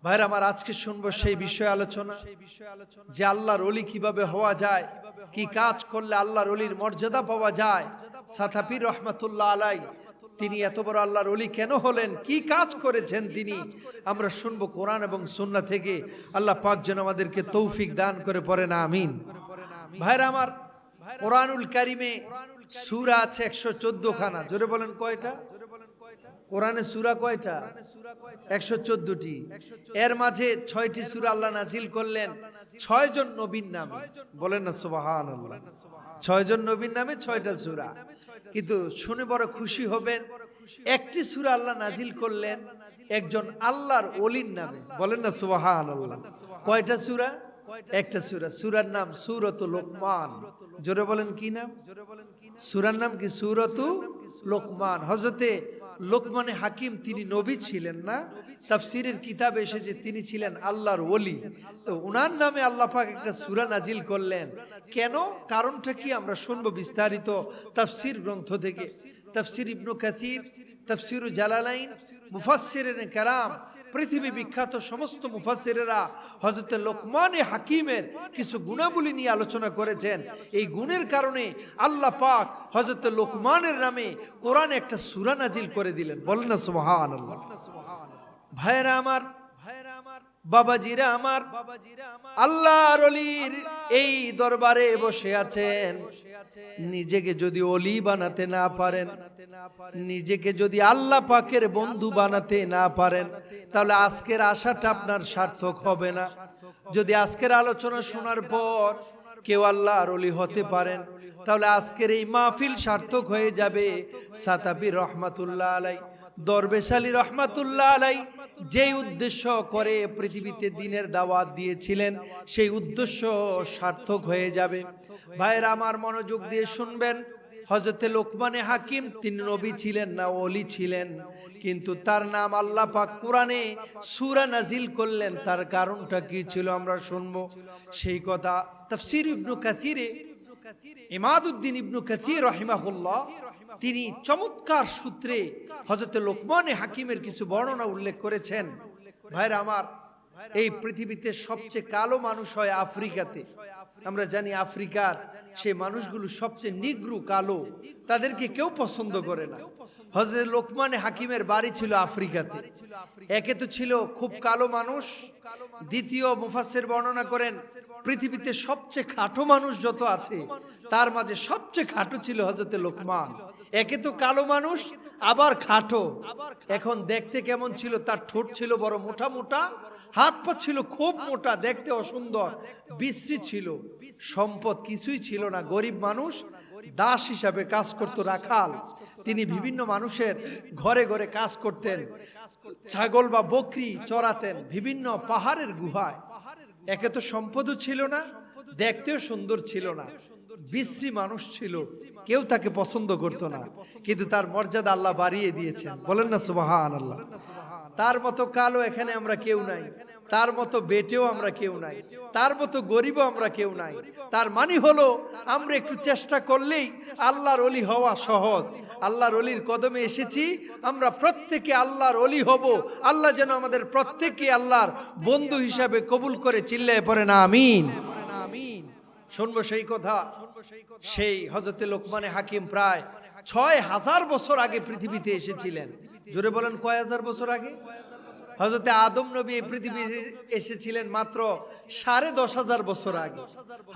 ভাইরা আমার, আজকে শুনবো সেই বিষয়ে আলোচনা যে আল্লাহর ওলি কিভাবে হওয়া যায়, কি কাজ করলে আল্লাহর ওলির মর্যাদা পাওয়া যায়। সাথাপীর রহমাতুল্লাহ আলাই তিনি এত বড় আল্লাহর ওলি কেন হলেন, কি কাজ করেছেন তিনি, আমরা শুনবো কোরআন এবং সুন্নাহ থেকে। আল্লাহ পাক যেন আমাদেরকে তৌফিক দান করে পড়েন আমিন। ভাইরা আমার, কোরআনুল কারিমে সূরা আছে 114 খানা। জোরে বলেন কয়টা? কোরআনে সূরা কয়টা? 114টি। এর মাঝে 6টি সূরা আল্লাহ নাজিল করলেন 6 জন নবীর নামে। বলেন না সুবহানাল্লাহ। 6 জন নবীর নামে 6টা সূরা। কিন্তু শুনে বড় খুশি হবেন, একটি সূরা আল্লাহ নাজিল করলেন একজন আল্লাহর ওলির নামে। বলেন না সুবহানাল্লাহ। কয়টা সূরা? একটা সূরা। সূরার নাম সূরাতুল লোকমান। জোরে বলেন কি নাম? সূরার নাম কি? সূরাতুল লোকমান। হযরতে লোকমানে হাকিম তিনি নবী ছিলেন না, তাফসীরের কিতাবে এসেছে তিনি ছিলেন আল্লাহর ওলি। তো ওনার নামে আল্লাহ পাক একটা সূরা নাজিল করলেন। কেন, কারণটা কি আমরা শুনবো বিস্তারিত তাফসীর গ্রন্থ থেকে। তাফসীর ইবনে কাসির, তাফসীর জালালাইন, মুফাসসিরিনে কেরাম, পৃথিবী বিখ্যাত সমস্ত মুফাসসিরেরা হযরত লোকমানে হাকিমের কিছু গুণাবলী নিয়ে আলোচনা করেছেন। এই গুণের কারণে আল্লাহ পাক হযরত লোকমানের নামে কোরআনে একটা সূরা নাজিল করে দিলেন। বলেন না সুবহানাল্লাহ। ভাইরা আমার, বাবাজিরা আমার, আল্লাহর ওলির এই দরবারে বসে আছেন। নিজেকে যদি ওলি বানাতে না পারেন, নিজেকে যদি আল্লাহ পাকের বন্ধু বানাতে না পারেন, তাহলে আজকের আশাটা আপনার সার্থক হবে না। যদি আজকের আলোচনা শোনার পর কেউ আল্লাহর ওলি হতে পারেন, তাহলে আজকের এই মাহফিল সার্থক হয়ে যাবে। সাতাবি রহমাতুল্লাহ আলাই, দরবেশ আলী রহমাতুল্লাহ আলাই যেই উদ্দেশ্য করে পৃথিবীতে দ্বীনের দাওয়াত দিয়েছিলেন, সেই উদ্দেশ্য সার্থক হয়ে যাবে। ভাইরা আমার, মনোযোগ দিয়ে শুনবেন। হযরতে লোকমানে হাকিম তিনি নবী ছিলেন না, ওলি ছিলেন, কিন্তু তার নাম আল্লাহ পাক কোরআনে সূরা নাজিল করলেন। তার কারণটা কি ছিল আমরা শুনবো সেই কথা। তাফসীর ইবনে কাসিরে ইমাদউদ্দিন ইবনে কাসির রাহিমাহুল্লাহ তিনি চমৎকার সূত্রে হযরতে লোকমানে হাকিমের কিছু বর্ণনা উল্লেখ করেছেন। ভাইরা আমার, এই পৃথিবীতে সবচেয়ে কালো মানুষ হয় আফ্রিকাতে। আমরা জানি আফ্রিকার সেই মানুষগুলো সবচেয়ে নিগ্রু, কালো, তাদেরকে কেউ পছন্দ করে না। হযরত লোকমানে হাকিমের বাড়ি ছিল আফ্রিকাতে। একে তো ছিল খুব কালো মানুষ, দ্বিতীয় মুফাসসির বর্ণনা করেন পৃথিবীতে সবচেয়ে খাটো মানুষ যত আছে তার মাঝে সবচেয়ে খাটো ছিল হযরত লোকমান। একে তো কালো মানুষ, আবার খাটো। এখন দেখতে কেমন ছিল? তার ঠোঁট ছিল বড় মোটা মোটা, হাত পা ছিল খুব মোটা, দেখতে অসুন্দর, বিশ্রী ছিল, সম্পদ কিছুই ছিল না, গরিব মানুষ, দাস হিসাবে কাজ করত, রাখাল। তিনি বিভিন্ন মানুষের ঘরে ঘরে কাজ করতেন, ছাগল বা বকরি চড়াতেন বিভিন্ন পাহাড়ের গুহায়। একে তো সম্পদও ছিল না, দেখতেও সুন্দর ছিল না, বিশ্রী মানুষ ছিল, কেউ তাকে পছন্দ করত না। কিন্তু তার মর্যাদা আল্লাহ বাড়িয়ে দিয়েছেন। বলেন না সুবহানাল্লাহ। তার মতো কালো এখানে আমরা কেউ নাই, তার মতো বেটেও আমরা কেউ নাই, তার মতো গরিবও আমরা কেউ নাই। তার মানে হলো আমরা একটু চেষ্টা করলেই আল্লাহর ওলি হওয়া সহজ। আল্লাহর ওলির কদমে এসেছি, আমরা প্রত্যেকে আল্লাহর ওলি হব। আল্লাহ যেন আমাদের প্রত্যেককে আল্লাহর বন্ধু হিসাবে কবুল করে। চিল্লায়ে পড়েন আমিন। শুনবো সেই কথা। সেই হযরতে লোকমানে হাকিম প্রায় ৬,০০০ বছর আগে পৃথিবীতে এসেছিলেন। জোরে বলেন, কয় হাজার বছর আগে? হযরতে আদম নবী এই পৃথিবীতে এসেছিলেন মাত্র ১০,৫০০ বছর আগে।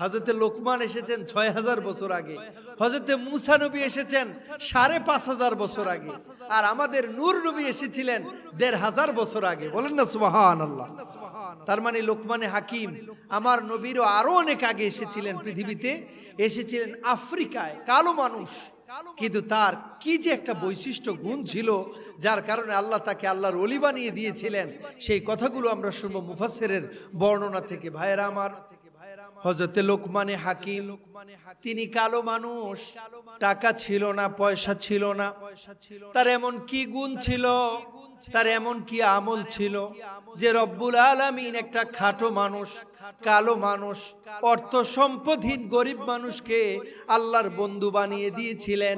হযরতে লোকমান এসেছেন ৬,০০০ বছর আগে। হযরতে মূসা নবী এসেছেন ৫,৫০০ বছর আগে। আর আমাদের নূর নবী এসেছিলেন ১৫০০ বছর আগে। বলেন না সুবহানাল্লাহ। তার মানে লোকমানে হাকিম আমার নবীরও আরো অনেক আগে এসেছিলেন পৃথিবীতে, এসেছিলেন আফ্রিকায়, কালো মানুষ। কিন্তু তার কি যে একটা বৈশিষ্ট্য, গুণ ছিল, যার কারণে আল্লাহ তাকে আল্লাহর ওলি বানিয়ে দিয়েছিলেন। সেই কথাগুলো আমরা শুনবো মুফাসসিরের বর্ণনা থেকে। ভাইরা আমার, হযরতে লোকমানে হাকিম তিনি কালো মানুষ, টাকা ছিল না, পয়সা ছিল না, তার এমন কি গুণ ছিল, তার এমন কি আমল ছিল যে রব্বুল আলামিন একটা খাটো মানুষ, কালো মানুষ, অর্থ সম্পদহীন গরিব মানুষকে আল্লাহর বন্ধু বানিয়ে দিয়েছিলেন।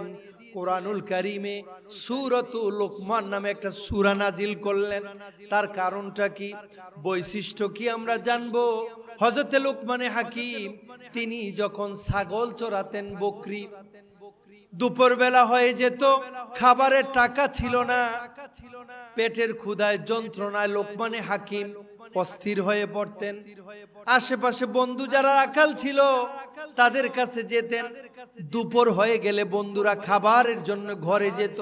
কোরআনুল কারিমে সূরাতুল লোকমান নামে একটা সূরা নাজিল করলেন। তার কারণটা কি, বৈশিষ্ট্য কি আমরা জানবো। হযরতে লোকমানে হাকিম তিনি যখন ছাগল চড়াতেন, বকরি, দুপুরবেলা হয়ে যেত, খাবারের টাকা ছিল না, পেটের ক্ষুধায় যন্ত্রণায় লোকমানে হাকিম অস্থির হয়ে পড়তেন। আশেপাশে বন্ধু যারা রাখাল ছিল তাদের কাছে যেতেন। দুপুর হয়ে গেলে বন্ধুরা খাবারের জন্য ঘরে যেত।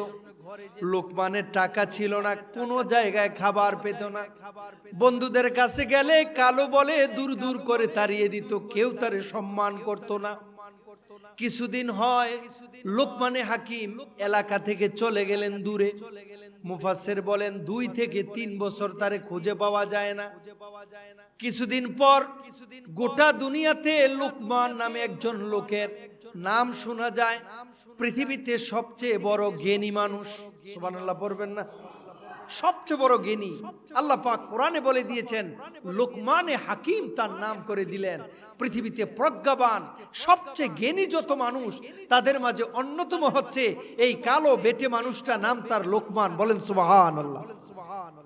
লোকমানের টাকা ছিল না, কোনো জায়গায় খাবার পেত না। বন্ধুদের কাছে গেলে কালো বলে দূর দূর করে তাড়িয়ে দিত, কেউ তারে সম্মান করত না। কিছুদিন হয় লোকমানে হাকিম এলাকা থেকে চলে গেলেন দূরে। মুফাসসির বলেন 2 থেকে 3 বছর তারে খুঁজে পাওয়া যায় না। কিছুদিন পর গোটা দুনিয়াতে লোকমান নামে একজন লোকের নাম শোনা যায়, পৃথিবীতে সবচেয়ে বড় জ্ঞানী মানুষ। সুবহানাল্লাহ পড়বেন না? সবচেয়ে বড় জ্ঞানী আল্লাহ পাক কোরআনে বলে দিয়েছেন, লোকমানে হাকিম তার নাম করে দিলেন। পৃথিবীতে প্রজ্ঞাবান সবচেয়ে জ্ঞানী যত মানুষ তাদের মাঝে অন্যতম হচ্ছে এই কালো বেটে মানুষটা, নাম তার লোকমান। বলেন সুবহানাল্লাহ।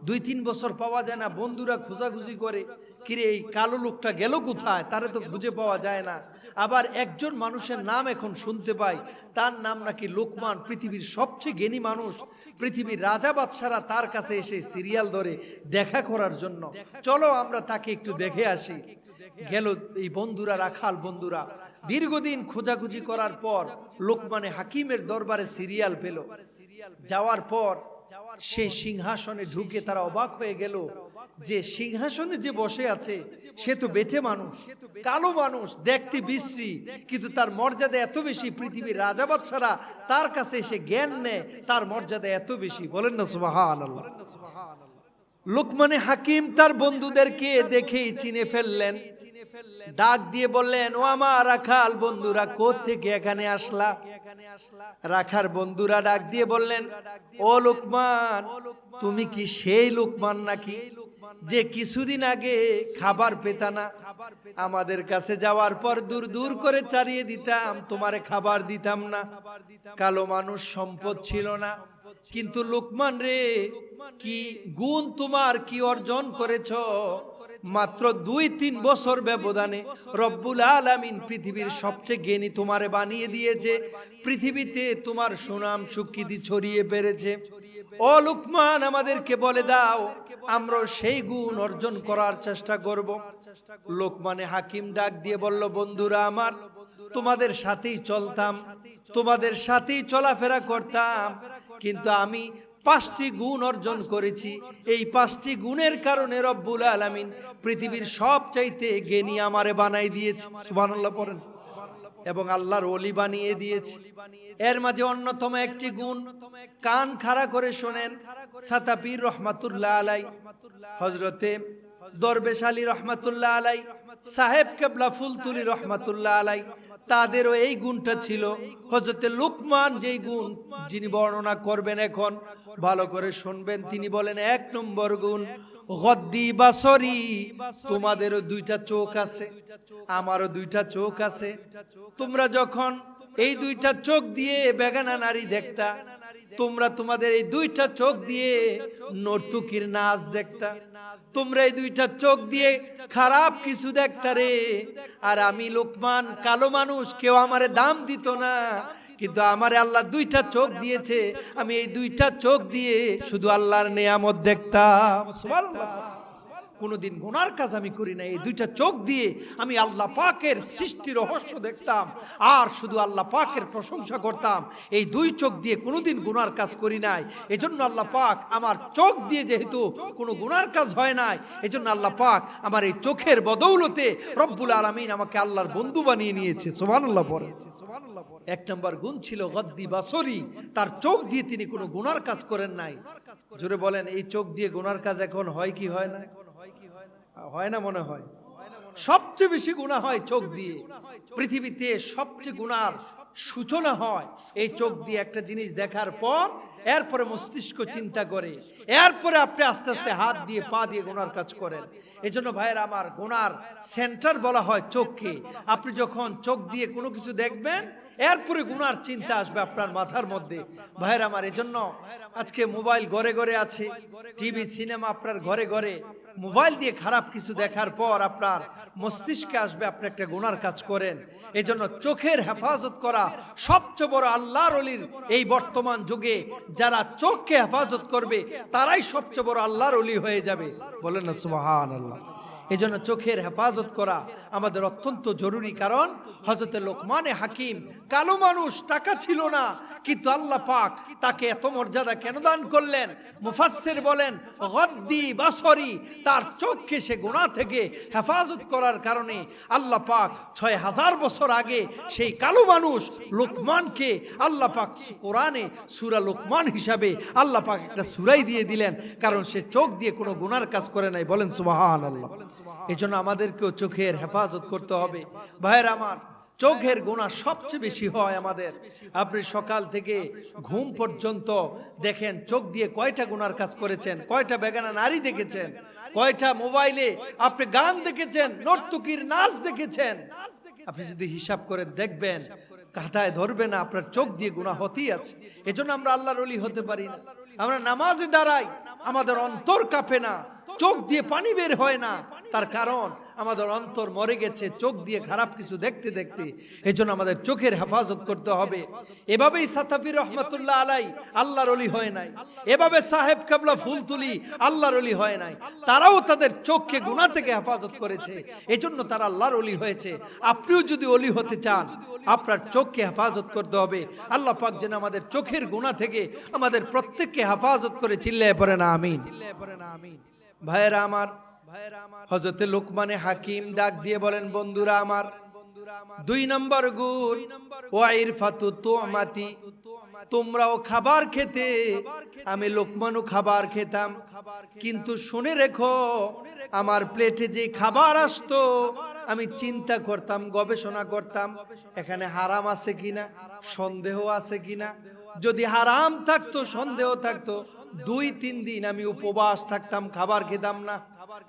2-3 বছর পাওয়া যায় না, বন্ধুরা খোঁজাখুঁজি করে, কিরে এই কালো লোকটা গেল কোথায়, তারে তো খুঁজে পাওয়া যায় না। আবার একজন মানুষের নাম এখন শুনতে পাই, তার নাম নাকি লোকমান, পৃথিবীর সবচেয়ে জ্ঞানী মানুষ। পৃথিবীর রাজা বাদশারা তার কাছে এসে সিরিয়াল ধরে দেখা করার জন্য, চলো আমরা তাকে একটু দেখে আসি। গেল এই বন্ধুরা, রাখাল বন্ধুরা, দীর্ঘদিন খোঁজাখুঁজি করার পর লোকমানে হাকিমের দরবারে সিরিয়াল পেল। যাওয়ার পর সেই সিংহাসনে ঢুকে তারা অবাক হয়ে গেল যে সিংহাসনে যে বসে আছে সে তো বেটে মানুষ, কালো মানুষ, দেখতে বিশ্রী, কিন্তু তার মর্যাদা এত বেশি, পৃথিবীর রাজা বাদশারা তার কাছে এসে জ্ঞান নেয়, তার মর্যাদা এত বেশি। বলেন না সুবহানাল্লাহ। লোকমানে হাকিম তার বন্ধুদেরকে দেখেই চিনে ফেললেন, ডাক দিয়ে বললেন, ও আমার রাখাল বন্ধুরা, কোত্থেকে এখানে আসলা? রাখার বন্ধুরা ডাক দিয়ে বললেন, ও লোকমান, তুমি কি সেই লোকমান নাকি যে কিছুদিন আগে খাবার পেতা না? আমাদের কাছে যাওয়ার পর দূর দূর করে তাড়িয়ে দিতাম, তোমারে খাবার দিতাম না। কালো মানুষ, সম্পদ ছিল না, কিন্তু লোকমান রে, কি গুণ তোমার, কি অর্জন করেছো? মাত্র 2-3 বছর ব্যবধানে রব্বুল আলামিন পৃথিবীর সবচেয়ে জ্ঞানী তোমারে বানিয়ে দিয়েছে, পৃথিবীতে তোমার সুনাম সুখ্যাতি ছড়িয়ে পেরেছে। ও লোকমান, আমাদেরকে বলে দাও, আমরা সেই গুণ অর্জন করার চেষ্টা করব। লোকমানে হাকিম ডাক দিয়ে বলল, বন্ধুরা আমার, তোমাদের সাথেই চলতাম, তোমাদের সাথেই চলাফেরা করতাম, কিন্তু আমি 5টি গুণ অর্জন করেছি। এই 5টি গুণের কারণে রব্বুল আলামিন পৃথিবীর সবচাইতে জ্ঞানী আমারে বানাই দিয়েছে। সুবহানাল্লাহ পড়েন। এবং আল্লাহর ওলি বানিয়ে দিয়েছে। এর মাঝে অন্যতম একটি গুণ, কান খাড়া করে শোনেন, সাতাপীর রহমাতুল্লাহ আলাই, হযরতে দরবেশ আলী রহমাতুল্লাহ আলাই, সাহেব কেবলা ফুলতুলি রহমাতুল্লাহ আলাই, তাদেরও এই গুণটা ছিল। হযরতে লোকমান যেই গুণ যিনি বর্ণনা করবেন এখন ভালো করে শুনবেন, তিনি বলেন 1 নম্বর গুণ, গদ্দি বাসরি, তোমাদেরও 2টা চোখ আছে, আমারও 2টা চোখ আছে। তোমরা যখন এই 2টা চোখ দিয়ে বেগানা নারী দেখতা, তোমরা তোমাদের এই 2টা চোখ দিয়ে নর্তকীর নাচ দেখতা, তোমরা এই 2টা চোখ দিয়ে খারাপ কিছু দেখতা রে। আর আমি লোকমান, কালো মানুষ, কেউ আমারে দাম দিত না, কিন্তু আমারে আল্লাহ 2টা চোখ দিয়েছে, আমি এই 2টা চোখ দিয়ে শুধু আল্লাহর নেয়ামত দেখতাম। সুবহানাল্লাহ। কোনোদিন গুনার কাজ আমি করি না, এই 2টা চোখ দিয়ে আমি আল্লাহ পাকের সৃষ্টি রহস্য দেখতাম আর শুধু আল্লাহ পাকের প্রশংসা করতাম। এই 2 চোখ দিয়ে কোনোদিন গুনার কাজ করি নাই, এজন্য আল্লাহ পাক আমার চোখ দিয়ে যেহেতু কোনো গুনার কাজ হয় নাই, এজন্য আল্লাহ পাক আমার এই চোখের বদৌলতে রব্বুল আলামিন আমাকে আল্লাহর বন্ধু বানিয়ে নিয়েছে। সুবহানাল্লাহ পড়ে। 1 নম্বর গুণ ছিল গদ্দি বাসরি, তার চোখ দিয়ে তিনি কোনো গুনার কাজ করেন নাই। জোরে বলেন, এই চোখ দিয়ে গুনার কাজ এখন হয় কি হয় না? হয় না মনে হয়? সবচেয়ে বেশি গুনাহ হয় চোখ দিয়ে। পৃথিবীতে সবচেয়ে গুনার সূচনা হয় এই চোখ দিয়ে। একটা জিনিস দেখার পর এরপরে মস্তিষ্ক চিন্তা করে, এরপরে আপনি আস্তে আস্তে হাত দিয়ে পা দিয়ে গুনার কাজ করেন। এই জন্য ভাইয়ের আমার, গুনার সেন্টার বলা হয় চোখকে। আপনি যখন চোখ দিয়ে কোনো কিছু দেখবেন, এরপরে গুনার চিন্তা আসবে আপনার মাথার মধ্যে। ভাইয়ের আমার, এজন্য আজকে মোবাইল ঘরে ঘরে আছে, টিভি সিনেমা আপনার ঘরে ঘরে। মোবাইল দিয়ে খারাপ কিছু দেখার পর আপনার মস্তিষ্কে আসবে আপনি একটা গুনার কাজ করেন। এই জন্য চোখের হেফাজত করা সবচেয়ে বড় আল্লাহর ওলির এই বর্তমান যুগে যারা চোখকে হেফাজত করবে তারাই সবচেয়ে বড় আল্লাহর ওলি হয়ে যাবে। বলেন না সুবহানাল্লাহ। এই জন্য চোখের হেফাজত করা আমাদের অত্যন্ত জরুরি। কারণ হযরতে লোকমানে হাকিম কালো মানুষ, টাকা ছিল না, কিন্তু আল্লাহ পাক তাকে এত মর্যাদা কেন দান করলেন? মুফাসসির বলেন গদ্দি বাসরি, তার চোখকে সে গুনাহ থেকে হেফাজত করার কারণে আল্লাহ পাক ৬০০০ বছর আগে সেই কালো মানুষ লোকমানকে আল্লাহ পাক কোরআনে সূরা লোকমান হিসাবে আল্লাহ পাক একটা সূরাই দিয়ে দিলেন, কারণ সে চোখ দিয়ে কোনো গুনার কাজ করে নাই। বলেন সুবহানাল্লাহ। এই জন্য আমাদেরকেও চোখের হেফাজত করতে হবে। ভাইয়ের আমার, চোখের গুনাহ সবচেয়ে বেশি হয় আমাদের। আপনি সকাল থেকে ঘুম পর্যন্ত দেখেন চোখ দিয়ে কয়টা গুনার কাজ করেছেন, কয়টা বেগানা নারী দেখেছেন, কয়টা মোবাইলে আপনি গান দেখেছেন, নর্তকীর নাচ দেখেছেন। আপনি যদি হিসাব করে দেখবেন, কাঁথায় ধরবে না, আপনার চোখ দিয়ে গুনাহ হতেই আছে। এজন্য আমরা আল্লাহর ওলি হতে পারি না। আমরা নামাজে দাঁড়াই, আমাদের অন্তর কাঁপে না, চোখ দিয়ে পানি বের হয় না। তার কারণ আমাদের অন্তর মরে গেছে চোখ দিয়ে খারাপ কিছু দেখতে দেখতে। এই জন্য আমাদের চোখের হেফাজত করতে হবে। এভাবেই সাতাফি রহমাতুল্লাহ আলাই আল্লাহর ওলি হয় নাই, এভাবে সাহেব কাবলা ফুলতুলি আল্লাহর ওলি হয় নাই। তারাও তাদের চোখকে গুনাহ থেকে হেফাজত করেছে, এই জন্য তারা আল্লাহর ওলি হয়েছে। আপনিও যদি ওলি হতে চান, আপনার চোখকে হেফাজত করতে হবে। আল্লাহ পাক যেন আমাদের চোখের গুনাহ থেকে আমাদের প্রত্যেককে হেফাজত করে। চিল্লায়ে পড়েন আমিন। ভাইয়েরা আমার, হযরতে লোকমানে হাকিম ডাক দিয়ে বলেন, বন্ধুরা আমার, ২ নম্বর গুণ ওয়াইরফাতু তুমাতি, তোমরাও খাবার খেতে, আমি লোকমানও খাবার খেতাম, কিন্তু শুনে রেখো আমার প্লেটে যে খাবার আসতো আমি চিন্তা করতাম, গবেষণা করতাম এখানে হারাম আছে কিনা, সন্দেহ আছে কিনা। যদি হারাম থাকতো, সন্দেহ থাকতো, ২-৩ দিন আমি উপবাস থাকতাম, খাবার খেতাম না।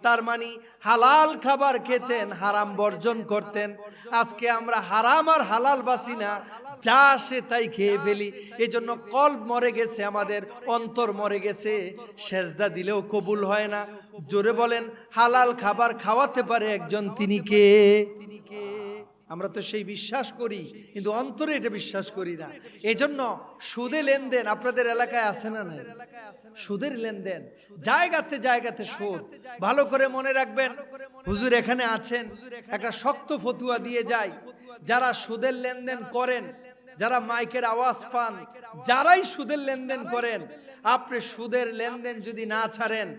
তার মানে হালাল খাবার খেতেন, হারাম বর্জন করতেন। আজকে আমরা হারাম আর হালাল বাসি না, যা আসে তাই খেয়ে ফেলি। এই জন্য কলব মরে গেছে, আমাদের অন্তর মরে গেছে, সেজদা দিলেও কবুল হয় না। জোরে বলেন, হালাল খাবার খাওয়াতে পারে একজন, তিনি কে? আমরা তো সেই বিশ্বাস করি, কিন্তু অন্তরে এটা বিশ্বাস করি না। এই জন্য সুদে লেনদেন আপনাদের এলাকায় আছে না? নাই? সুদের লেনদেন জায়গাতে জায়গাতে সুদ। ভালো করে মনে রাখবেন, হুজুর এখানে আছেন, একটা শক্ত ফতুয়া দিয়ে যায়, যারা সুদের লেনদেন করেন, যারা মাইকের আওয়াজ পান, যারাই সুদের লেনদেন করেন, আপনি সুদের লেনদেন যদি না ছাড়েন,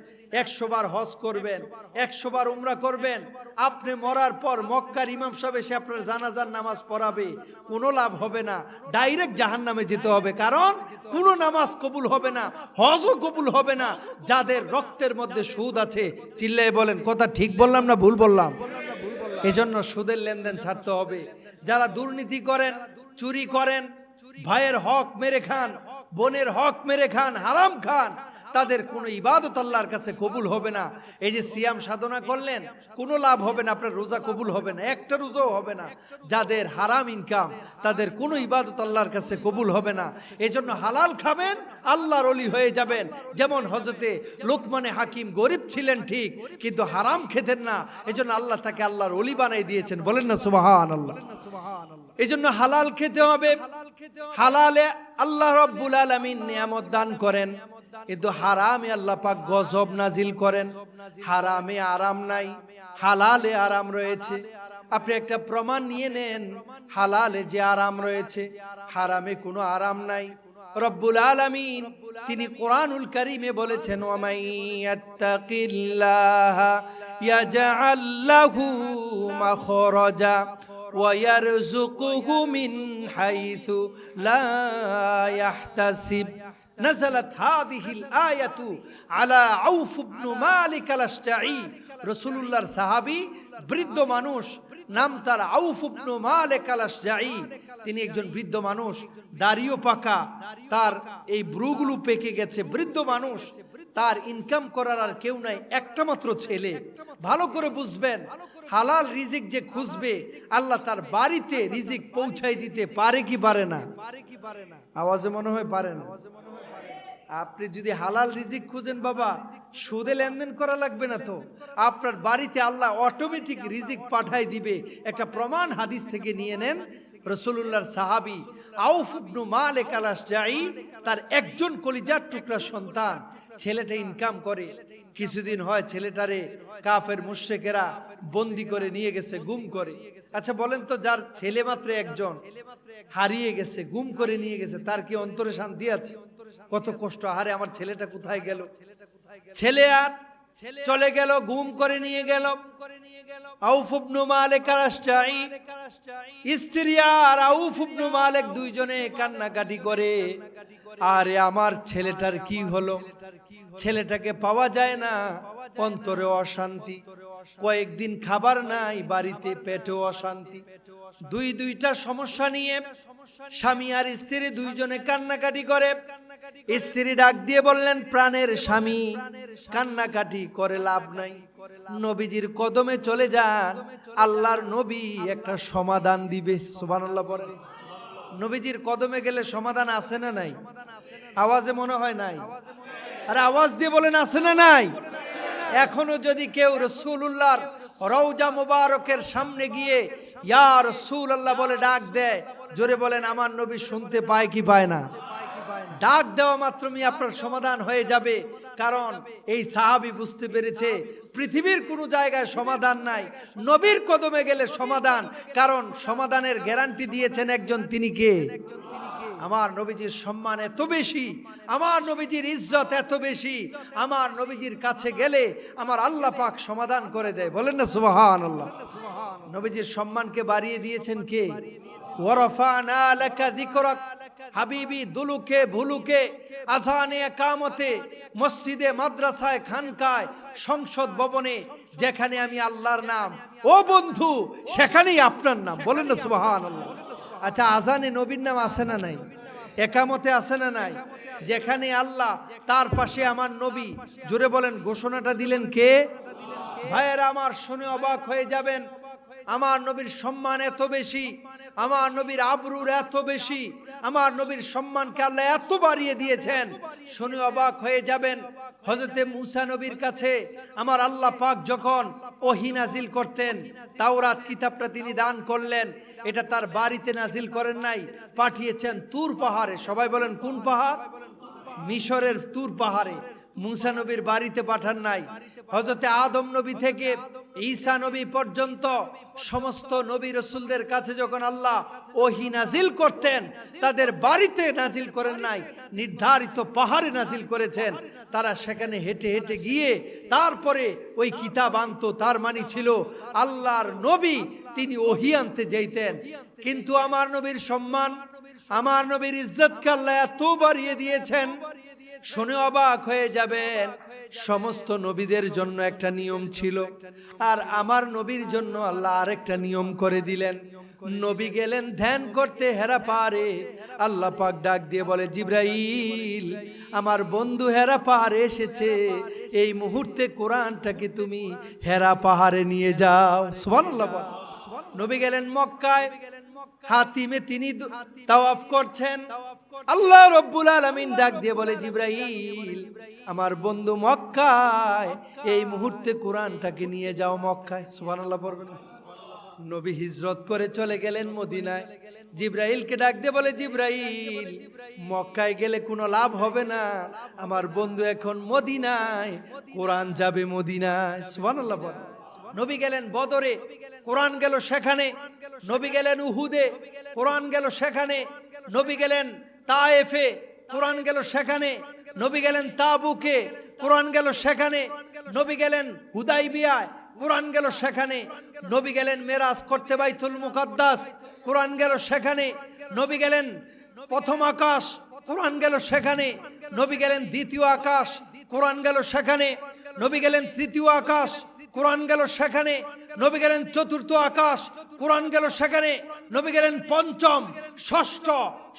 ১০০ বার হজ করবেন, ১০০ বার উমরা করবেন, আপনি মরার পর মক্কার ইমাম সাহেব এসে আপনার জানাজার নামাজ পড়াবে, কোনো লাভ হবে না, ডাইরেক্ট জাহান্নামে যেতে হবে। কারণ কোনো নামাজ কবুল হবে না, হজও কবুল হবে না যাদের রক্তের মধ্যে সুদ আছে। চিল্লায়ে বলেন, কথা ঠিক বললাম না ভুল বললাম? এজন্য সুদের লেনদেন ছাড়তে হবে। যারা দুর্নীতি করেন, চুরি করেন, ভাইয়ের হক মেরে খান, বোনের হক মেরে খান, হারাম খান, তাদের কোনো ইবাদত আল্লাহর কাছে কবুল হবে না। এই যে সিয়াম সাধনা করলেন, কোনো লাভ হবে না, আপনার রোজা কবুল হবে না, একটা রোজাও হবে না। যাদের হারাম ইনকাম, তাদের কোনো ইবাদত আল্লাহর কাছে কবুল হবে না। এই জন্য হালাল খাবেন, আল্লাহর ওলি হয়ে যাবেন। যেমন হযরতে লোকমানে হাকিম গরিব ছিলেন ঠিক, কিন্তু হারাম খেতেন না, এই জন্য আল্লাহ তাকে আল্লাহর ওলি বানাই দিয়েছেন। বলেন না সুবহানাল্লাহ। এই জন্য হালাল খেতে হবে। হালালে আল্লাহ রাব্বুল আলামিন নিয়ামত দান করেন, কিন্তু হারামে আল্লাহ পাক গজব নাজিল করেন। হারামে আরাম নাই, হালালে আরাম রয়েছে। আপনি একটা প্রমাণ নিয়ে নেন, হালালে যে আরাম রয়েছে, হারামে কোনো আরাম নাই। রব্বুল আলামিন তিনি কোরআনুল কারীমে বলেছেন, ওয়া মান ইয়াত্তাকিল্লাহা ইয়াজআল লাহু মাখরাজা ওয়া ইয়ারযুকুহু মিন হাইথু লা ইয়াহতাসিব। نزلت هذه الآية على عوف بن مالك الأشجعي রাসূলুল্লাহর সাহাবী, বৃদ্ধ মানুষ, নাম তার আউফ ইবনে মালিক আল-আশজাঈ। তিনি একজন বৃদ্ধ মানুষ, দাড়িও পাকা, তার এই ভ্রুগুলো পেকে গেছে, বৃদ্ধ মানুষ, তার ইনকাম করার আর কেউ নাই, একটা মাত্র ছেলে। ভালো করে বুঝবেন, হালাল রিজিক যে খুঁজবে, আল্লাহ তার বাড়িতে রিজিক পৌঁছাই দিতে পারে কি পারে না? আওয়াজে মনে হয় পারে না। আপনি যদি হালাল রিজিক খুঁজেন বাবা, সুদে লেনদেন করা লাগবে না তো, আপনার বাড়িতে আল্লাহ অটোমেটিক রিজিক পাঠাই দিবে। একটা প্রমাণ হাদিস থেকে নিয়ে নেন। রাসূলুল্লাহর সাহাবী আউফ ইবনে মালিক আল-আশজাঈ, তার একজন কলিজার টুকরা সন্তান, ছেলেটা ইনকাম করে। কিছুদিন হয় ছেলেটারে কাফের মুশরিকেরা বন্দি করে নিয়ে গেছে, গুম করে। আচ্ছা বলেন তো, যার ছেলে মাত্র একজন হারিয়ে গেছে, গুম করে নিয়ে গেছে, তার কি অন্তরে শান্তি আছে? কত কষ্ট, আরে আমার ছেলেটা কোথায় গেল? ছেলে আর চলে গেল, গুম করে নিয়ে গেল। আউফ ইবনে মালিক আল-আশজাঈ, স্ত্রী আর আউফ ইবনে মালিক দুইজনে কান্নাকাটি করে, আরে আমার ছেলেটার কি হলো? ছেলেটাকে পাওয়া যায় না, অন্তরে অশান্তি, কয়েকদিন খাবার নাই, বাড়িতে পেটেও অশান্তি। দুইটা সমস্যা নিয়ে স্বামী আর স্ত্রী দুইজনে কান্নাকাটি করে। স্ত্রী ডাক দিয়ে বললেন, প্রাণের স্বামী, কান্নাকাটি করে লাভ নাই, নবীজির কদমে চলে যান, আল্লাহর নবী একটা সমাধান দিবে। সুবহানাল্লাহ বলেন। নবীজির কদমে গেলে সমাধান আছে না নাই? আওয়াজে মনে হয় নাই। আরে আওয়াজ দিয়ে বলেন, আছে না নাই? এখনো যদি কেউ রাসূলুল্লাহর রওজা মুবারকের সামনে গিয়ে ইয়া রাসূলুল্লাহ বলে ডাক দেয়, জোরে বলেন আমার নবী শুনতে পায় কি পায় না? ডাক দেওয়া মাত্রই আপনার সমাধান হয়ে যাবে। কারণ এই সাহাবী বুঝতে পেরেছে পৃথিবীর কোনো জায়গায় সমাধান নাই, নবীর কদমে গেলে সমাধান। কারণ সমাধানের গ্যারান্টি দিয়েছেন একজন, তিনি কে? আমার নবীজির সম্মান এত বেশি, আমার নবীজির ইজ্জত এত বেশি, আমার নবীজির কাছে গেলে আমার আল্লাহ পাক সমাধান করে দেয়। বলেন না সুবহানাল্লাহ। নবীজির সম্মানকে বাড়িয়ে দিয়েছেন কে? ওয়ারাফানা লাকা যিকরাক, হাবিবি দুলুকে ভুলুকে, আযানে ইকামতে, মসজিদে, মাদ্রাসায়, খানকায়, সংসদ ভবনে, যেখানে আমি আল্লাহর নাম, ও বন্ধু সেখানেই আপনার নাম। বলেন না সুবহানাল্লাহ। আচ্ছা, আজানে নবীর নাম আছে না নাই? একামতে আছে না নাই? যেখানে আল্লাহ, তার পাশে আমার নবী। জোরে বলেন, ঘোষণাটা দিলেন কে? ভাইয়েরা আমার, শুনে অবাক হয়ে যাবেন। আমার নবীর সম্মান এত বেশি, আমার নবীর আবরুর এত বেশি, আমার নবীর সম্মানকে আল্লাহ এত বাড়িয়ে দিয়েছেন, শুনে অবাক হয়ে যাবেন। হযরতে মূসা নবীর কাছে আমার আল্লাহ পাক যখন ওহী নাজিল করতেন, তাওরাত কিতাবটা তিনি দান করলেন, এটা তার বাড়িতে নাজিল করেন নাই, পাঠিয়েছেন তুর পাহাড়ে। সবাই বলেন কোন পাহাড়? মিশরের তুর পাহাড়ে। মূসা নবীর বাড়িতে পাঠান নাই। হযরতে আদম নবী থেকে ঈসা নবী পর্যন্ত সমস্ত নবী রাসূলদের কাছে যখন আল্লাহ ওহী নাজিল করতেন, তাদের বাড়িতে নাজিল করেন নাই, নির্ধারিত পাহাড়ে নাজিল করেছেন। তারা সেখানে হেঁটে হেঁটে গিয়ে তারপরে ওই কিতাব আনতো। তার মানে ছিল আল্লাহর নবী তিনি ওহী আনতে যাইতেন। কিন্তু আমার নবীর সম্মান, আমার নবীর ইজ্জতকে আল্লাহ এত বাড়িয়ে দিয়েছেন, শুনে অবাক হয়ে যাবেন। সমস্ত নবীদের জন্য একটা নিয়ম ছিল, আর আমার নবীর জন্য আল্লাহ আরেকটা নিয়ম করে দিলেন। নবী গেলেন ধ্যান করতে হেরা পাহাড়ে, আল্লাহ পাক ডাক দিয়ে বলে, জিবরাইল, আমার বন্ধু হেরা পাহাড়ে এসেছে, এই মুহূর্তে কোরআনটাকে তুমি হেরা পাহাড়ে নিয়ে যাও। সুবহানাল্লাহ। নবী গেলেন মক্কায়, হাতিমে তিনি তাওয়াফ করছেন। আল্লাহ রাব্বুল আলামিন ডাক দিয়ে বলে, জিবরাইল, আমার বন্ধু মক্কায়, এই মুহূর্তে কোরআনটাকে নিয়ে যাও মক্কায়। সুবহানাল্লাহ পড়বেন। নবী হিজরত করে চলে গেলেন মদিনায়। জিবরাইলকে ডাক দিয়ে বলে, জিবরাইল, মক্কায় গেলে কোনো লাভ হবে না, আমার বন্ধু এখন মদিনায়, কোরআন যাবে মদিনায়। সুবহানাল্লাহ বলেন। নবী গেলেন বদরে, কোরআন গেল সেখানে। নবী গেলেন উহুদে, কোরআন গেল সেখানে। নবী গেলেন তায়েফে, কোরআন গেল সেখানে। নবী গেলেন তাবুকে, কোরআন গেল সেখানে। নবী গেলেন হুদাইবিয়ায়, কোরআন গেল সেখানে। নবী গেলেন মেরাজ করতে বাইতুল মুকাদ্দাস, কোরআন গেল সেখানে। নবী গেলেন প্রথম আকাশ, কোরআন গেল সেখানে। নবী গেলেন দ্বিতীয় আকাশ, কোরআন গেল সেখানে। নবী গেলেন তৃতীয় আকাশ, কোরআন গেল সেখানে, নবী গেলেন চতুর্থ আকাশ, কোরআন গেল সেখানে, নবী গেলেন পঞ্চম, ষষ্ঠ,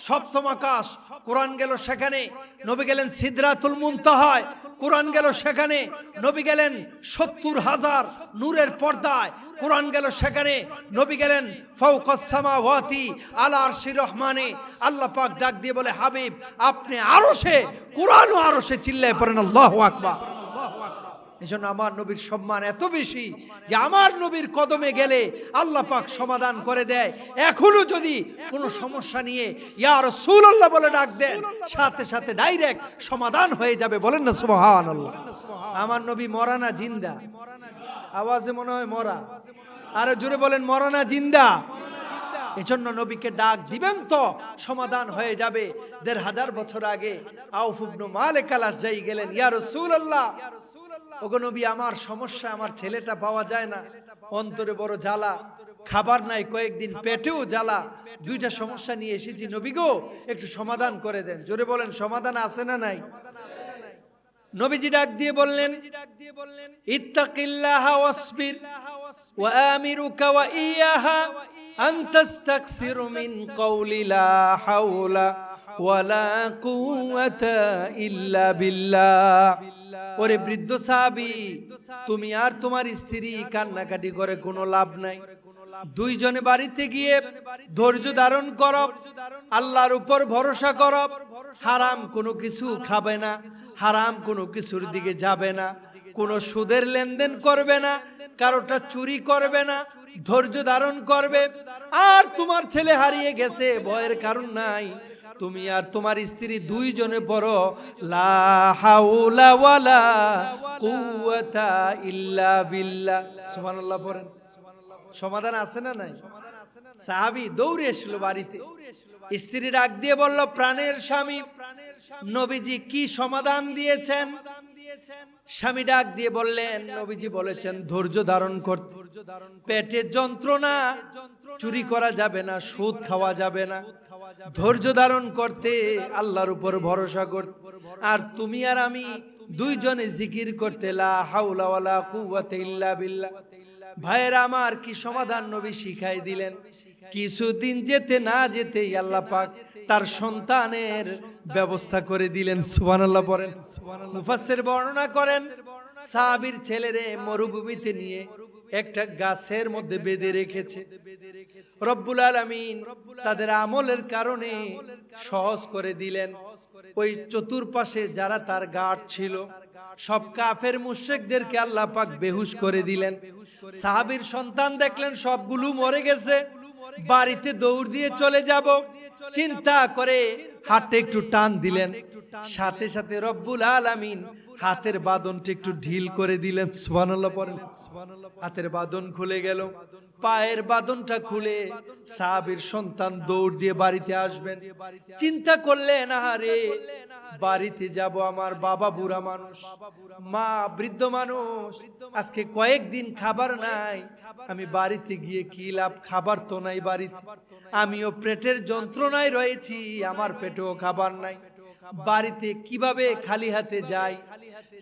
সপ্তম আকাশ, কোরআন গেল সেখানে, নবী গেলেন সিদরাতুল মুনতাহায়, কোরআন গেল সেখানে, নবী গেলেন ৭০,০০০ নূরের পর্দায়, কোরআন গেল সেখানে, নবী গেলেন ফাওকাস সামাওয়াতি আলা আরশির রহমানে। আল্লাহ পাক ডাক দিয়ে বলে, হাবিব আপনি আরশে, কোরআনও আরশে, চিল্লায় পড়েন আল্লাহু আকবার। এজন্য আমার নবীর সম্মান এত বেশি যে আমার নবীর কদমে গেলে আল্লাহ পাক সমাধান করে দেয়। এখনো যদি কোনো সমস্যা নিয়ে ইয়া রাসূলুল্লাহ বলে ডাক দেন, সাথে সাথে ডাইরেক্ট সমাধান হয়ে যাবে। বলেন না সুবহানাল্লাহ। আমার নবী মরা না জিন্দা? আওয়াজে মনে হয় মরা, আরো জোরে বলেন মরা না জিন্দা? এজন্য নবীকে ডাক দিবেন তো সমাধান হয়ে যাবে। ১৫০০ বছর আগে আউফ ইবনে মালিক আল আশজাই গেলেন, ইয়া রাসূলুল্লাহ ওগো নবী আমার সমস্যা, আমার ছেলেটা পাওয়া যায় না, অন্তরে বড় জ্বালা, খাবার নাই কয়েকদিন, পেটেও জ্বালা, দুইটা সমস্যা নিয়ে এসেছি নবী গো একটু সমাধান করে দেন। জোরে বলেন সমাধান আছে না নাই? নবীজি ডাক দিয়ে বললেন, ইত্তাকিল্লাহা ওয়াসবির ওয়া আমিরুকা ওয়া ইয়াহা আন তাস্তাকসিরু মিন কওলি লা হাওলা ওয়ালা কুওয়াতা ইল্লা বিল্লাহ। ওরে বৃদ্ধ সাহাবী, তুমি আর তোমার স্ত্রী কান্নাকাটি করে কোনো লাভ নাই। দুইজনে বাড়িতে গিয়ে ধৈর্য ধারণ করো, আল্লাহর উপর ভরসা করো, হারাম কোনো কিছু খাবে না, হারাম কোনো কিছুর দিকে যাবে না, কোনো সুদের লেনদেন করবে না, কারোটা চুরি করবে না, ধৈর্য ধারণ করবে। আর তোমার ছেলে হারিয়ে গেছে, ভয়ের কারণ নাই। তুমি আর তোমার স্ত্রী দুইজনে পড়ো লা হাওলা ওয়ালা কুওয়াতা ইল্লা বিল্লাহ। সুবহানাল্লাহ পড়েন। সমাধান আছে না নাই? সাহাবী দৌড়ে এসেছিল বাড়িতে, স্ত্রী ডাক দিয়ে বলল, প্রাণের স্বামী নবীজি কি সমাধান দিয়েছেন? স্বামী ডাক দিয়ে বললেন, নবীজি বলেছেন ধৈর্য ধারণ করতে, পেটের যন্ত্রণা, চুরি করা যাবে না, সুদ খাওয়া যাবে না, ধৈর্য ধারণ করতে, আল্লাহর উপর ভরসা করতে, আর তুমি আর আমি দুইজনে জিকির করতে লা হাওলা ওয়ালা কুওয়াতা ইল্লা বিল্লাহ। ভাইয়েরা আমার, কি সমাধান নবী শিখাই দিলেন। কিছুদিন যেতে না যেতেই আল্লাহ পাক তার সন্তানের ব্যবস্থা করে দিলেন। সুবহানাল্লাহ পড়েন। মুফাসসির বর্ণনা করেন, সাহাবীর ছেলেরে মরুভূমিতে নিয়ে একটা গাছের মধ্যে বেঁধে রেখেছে। রব্বুল আলামিন তাদের আমলের কারণে সহজ করে দিলেন। ওই চতুর্পাশে যারা তার গার্ড ছিল সব কাফের মুশরিকদেরকে আল্লাহ পাক বেহুশ করে দিলেন। সাহাবীর সন্তান দেখলেন সবগুলো মরে গেছে, বাড়িতে দৌড় দিয়ে চলে যাব চিন্তা করে হাতে একটু টান দিলেন, সাথে সাথে রব্বুল আলামিন হাতের বাঁধনটা একটু ঢিল করে দিলেন। সুবহানাল্লাহ পড়েন। হাতের বাঁধন খুলে গেল, পায়ের বাঁধনটা খুলে সাহাবীর সন্তান দৌড় দিয়ে বাড়িতে আসবেন। চিন্তা করলেন, আরে বাড়িতে যাব, আমার বাবা বুড়া মানুষ, মা বৃদ্ধ মানুষ, আজকে কয়েকদিন খাবার নাই, আমি বাড়িতে গিয়ে কি লাভ, খাবার তো নাই বাড়িতে, আমিও পেটের যন্ত্রণায় রয়েছি, আমার পেটেও খাবার নাই, বাড়িতে কিভাবে খালি হাতে যাই।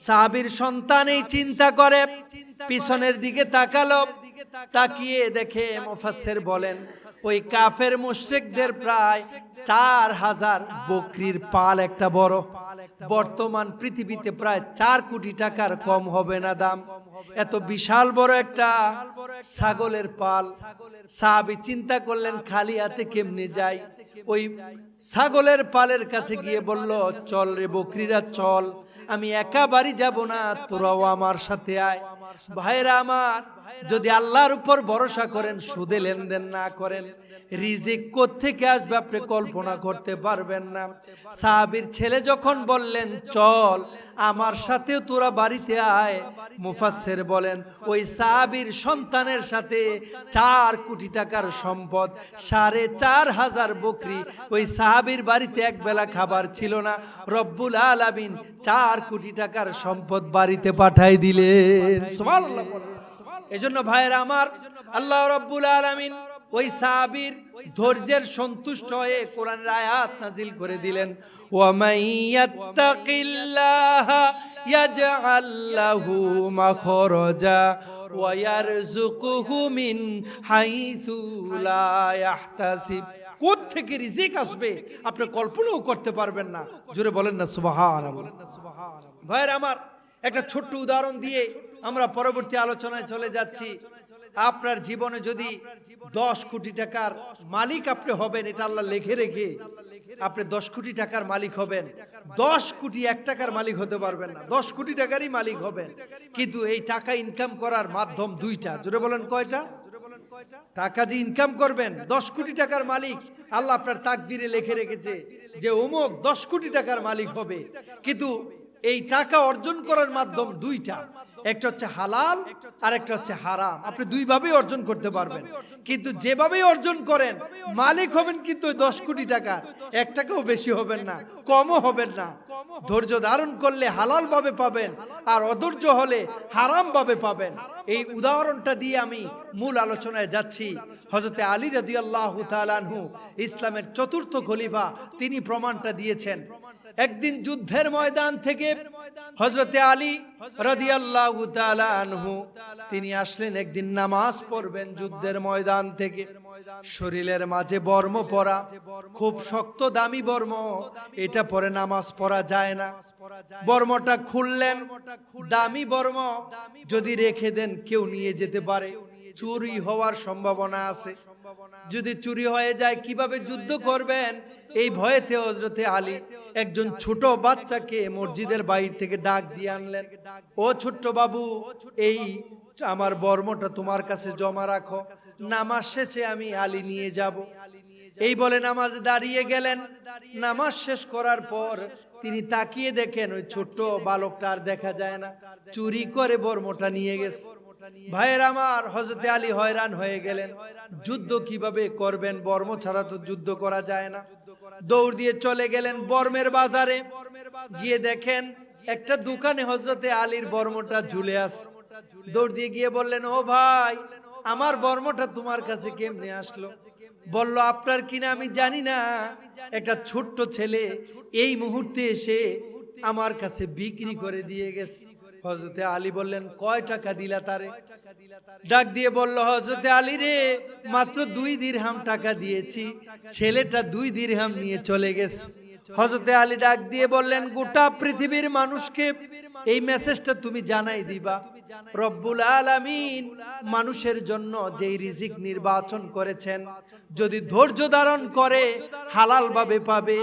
সাহাবীর সন্তান এই চিন্তা করে পিছনের দিকে তাকালো, তাকিয়ে দেখে মুফাসসির বলেন ওই কাফের মুশরিকদের প্রায় ৪,০০০ বকরির পাল একটা বড়, বর্তমান পৃথিবীতে প্রায় ৪ কোটি টাকার কম হবে না দাম, এত বিশাল বড় একটা ছাগলের পাল। সাহাবী চিন্তা করলেন খালি হাতে কেমনে যাই। ওই ছাগলের পালের কাছে গিয়ে বলল, চল রে বকরিরা চল, আমি একা বাড়ি যাব না, তোরাও আমার সাথে আয়। ভাইরা আমার, যদি আল্লাহর উপর ভরসা করেন, সুদে লেনদেন না করেন, রিজিক কোত্থেকে আসবে আপনি কল্পনা করতে পারবেন না। সাহাবীর ছেলে যখন বললেন চল আমার সাথেও তোরা বাড়িতে আয়, মুফাসসির বলেন ওই সাহাবীর সন্তানের সাথে ৪ কোটি টাকার সম্পদ, ৪,৫০০ বকরি, ওই সাহাবীর বাড়িতে এক বেলা খাবার ছিল না, রব্বুল আলামিন ৪ কোটি টাকার সম্পদ বাড়িতে পাঠাই দিলেন। সুবহানাল্লাহ। এজন্য ভাইরা আমার, আল্লাহ রাব্বুল আলামিন ওই সাহাবীর ধৈর্যের সন্তুষ্ট হয়ে কোরআনের আয়াত নাজিল করে দিলেন, ওয়া মাইয়াত্তাকিল্লাহা ইয়াজআল লাহু মাখরাজা ওয়া ইয়ারযুকুহু মিন হাইসু লা ইয়াহতাসিব। কোথা থেকে রিজিক আসবে আপনি কল্পনাও করতে পারবেন না। জোরে বলেন না সুবহানাল্লাহ। ভাইরা আমার, একটা ছোট্ট উদাহরণ দিয়ে আমরা পরবর্তী আলোচনায় চলে যাচ্ছি। আপনার জীবনে যদি 10 কোটি টাকার মালিক আপনি হবেন, এটা আল্লাহ লিখে রেখে আপনি 10 কোটি টাকার মালিক হবেন, 10 কোটি 1 টাকার মালিক হতে পারবেন না, 10 কোটি টাকারই মালিক হবেন। কিন্তু এই টাকা ইনকাম করার মাধ্যম দুইটা। জোরে বলেন কয়টা? টাকা যে ইনকাম করবেন, 10 কোটি টাকার মালিক আল্লাহ আপনার তাকদিরে লিখে রেখেছে যে অমুক 10 কোটি টাকার মালিক হবে। কিন্তু এই টাকা অর্জন করার মাধ্যম দুইটা, একটা হচ্ছে হালাল আর একটা হচ্ছে হারাম। আপনি দুইভাবেই অর্জন করতে পারবেন, কিন্তু যেভাবেই অর্জন করেন মালিক হবেন কিন্তু ওই 10 কোটি টাকা, 1 টাকাও বেশি হবেন না, কমও হবেন না। ধৈর্য ধারণ করলে হালাল ভাবে পাবেন, আর অধৈর্য হলে হারাম ভাবে পাবেন। এই উদাহরণটা দিয়ে আমি মূল আলোচনায় যাচ্ছি। হযরতে আলী রাদিয়াল্লাহু তাআলা আনহু, ইসলামের চতুর্থ খলিফা, তিনি প্রমাণটা দিয়েছেন। একদিন যুদ্ধের ময়দান থেকে হযরতে আলী রাদিয়াল্লাহু তাআলা আনহু তিনি আসলেন, একদিন নামাজ পড়বেন যুদ্ধের ময়দান থেকে। শরীরের মাঝে বর্ম পরা, খুব শক্ত দামি বর্ম, এটা পরে নামাজ পড়া যায় না। বর্মটা খুললেন, দামি বর্ম যদি রেখে দেন কেউ নিয়ে যেতে পারে, চুরি হওয়ার সম্ভাবনা আছে। যদি চুরি হয়ে যায় কিভাবে যুদ্ধ করবেন, এই ভয়েতে হযরতে আলী একজন ছোট বাচ্চাকে মসজিদের বাইরে থেকে ডাক দিয়ে আনলেন। ও ছোট্ট বাবু, এই আমার বর্মটা তোমার কাছে জমা রাখো, নামাজ শেষে আমি আলী নিয়ে যাব। এই বলে নামাজ দাঁড়িয়ে গেলেন। নামাজ শেষ করার পর তিনি তাকিয়ে দেখেন ওই ছোট্ট বালকটা আর দেখা যায় না, চুরি করে বর্মটা নিয়ে গেছে। ভাইয়ের আমার, হযরতে আলী হয়রান হয়ে গেলেন, যুদ্ধ কিভাবে করবেন, বর্ম ছাড়া তো যুদ্ধ করা যায় না। দৌড় দিয়ে চলে গেলেন বর্মের বাজারে, গিয়ে দেখেন একটা দোকানে হযরতে আলীর বর্মটা ঝুলে আছে। দৌড় দিয়ে গিয়ে বললেন, ও ভাই, আমার বর্মটা তোমার কাছে কেমনে আসলো? বলল, আপনার কিনা আমি জানি না, একটা ছোট্ট ছেলে এই মুহূর্তে এসে আমার কাছে বিক্রি করে দিয়ে গেছে। হযরতে আলী বললেন, কয় টাকা দিলা তারে? ডাক দিয়ে বলল, হযরতে আলী রে, মাত্র 2 দিরহাম টাকা দিয়েছি, ছেলেটা 2 দিরহাম নিয়ে চলে গেছে। হযরতে আলী ডাক দিয়ে বললেন, গোটা পৃথিবীর মানুষকে এই মেসেজটা তুমি জানাই দিবা, রব্বুল আলামিন মানুষের জন্য যেই রিজিক নির্বাচন করেছেন, যদি ধৈর্য ধারণ করে হালাল ভাবে পাবে,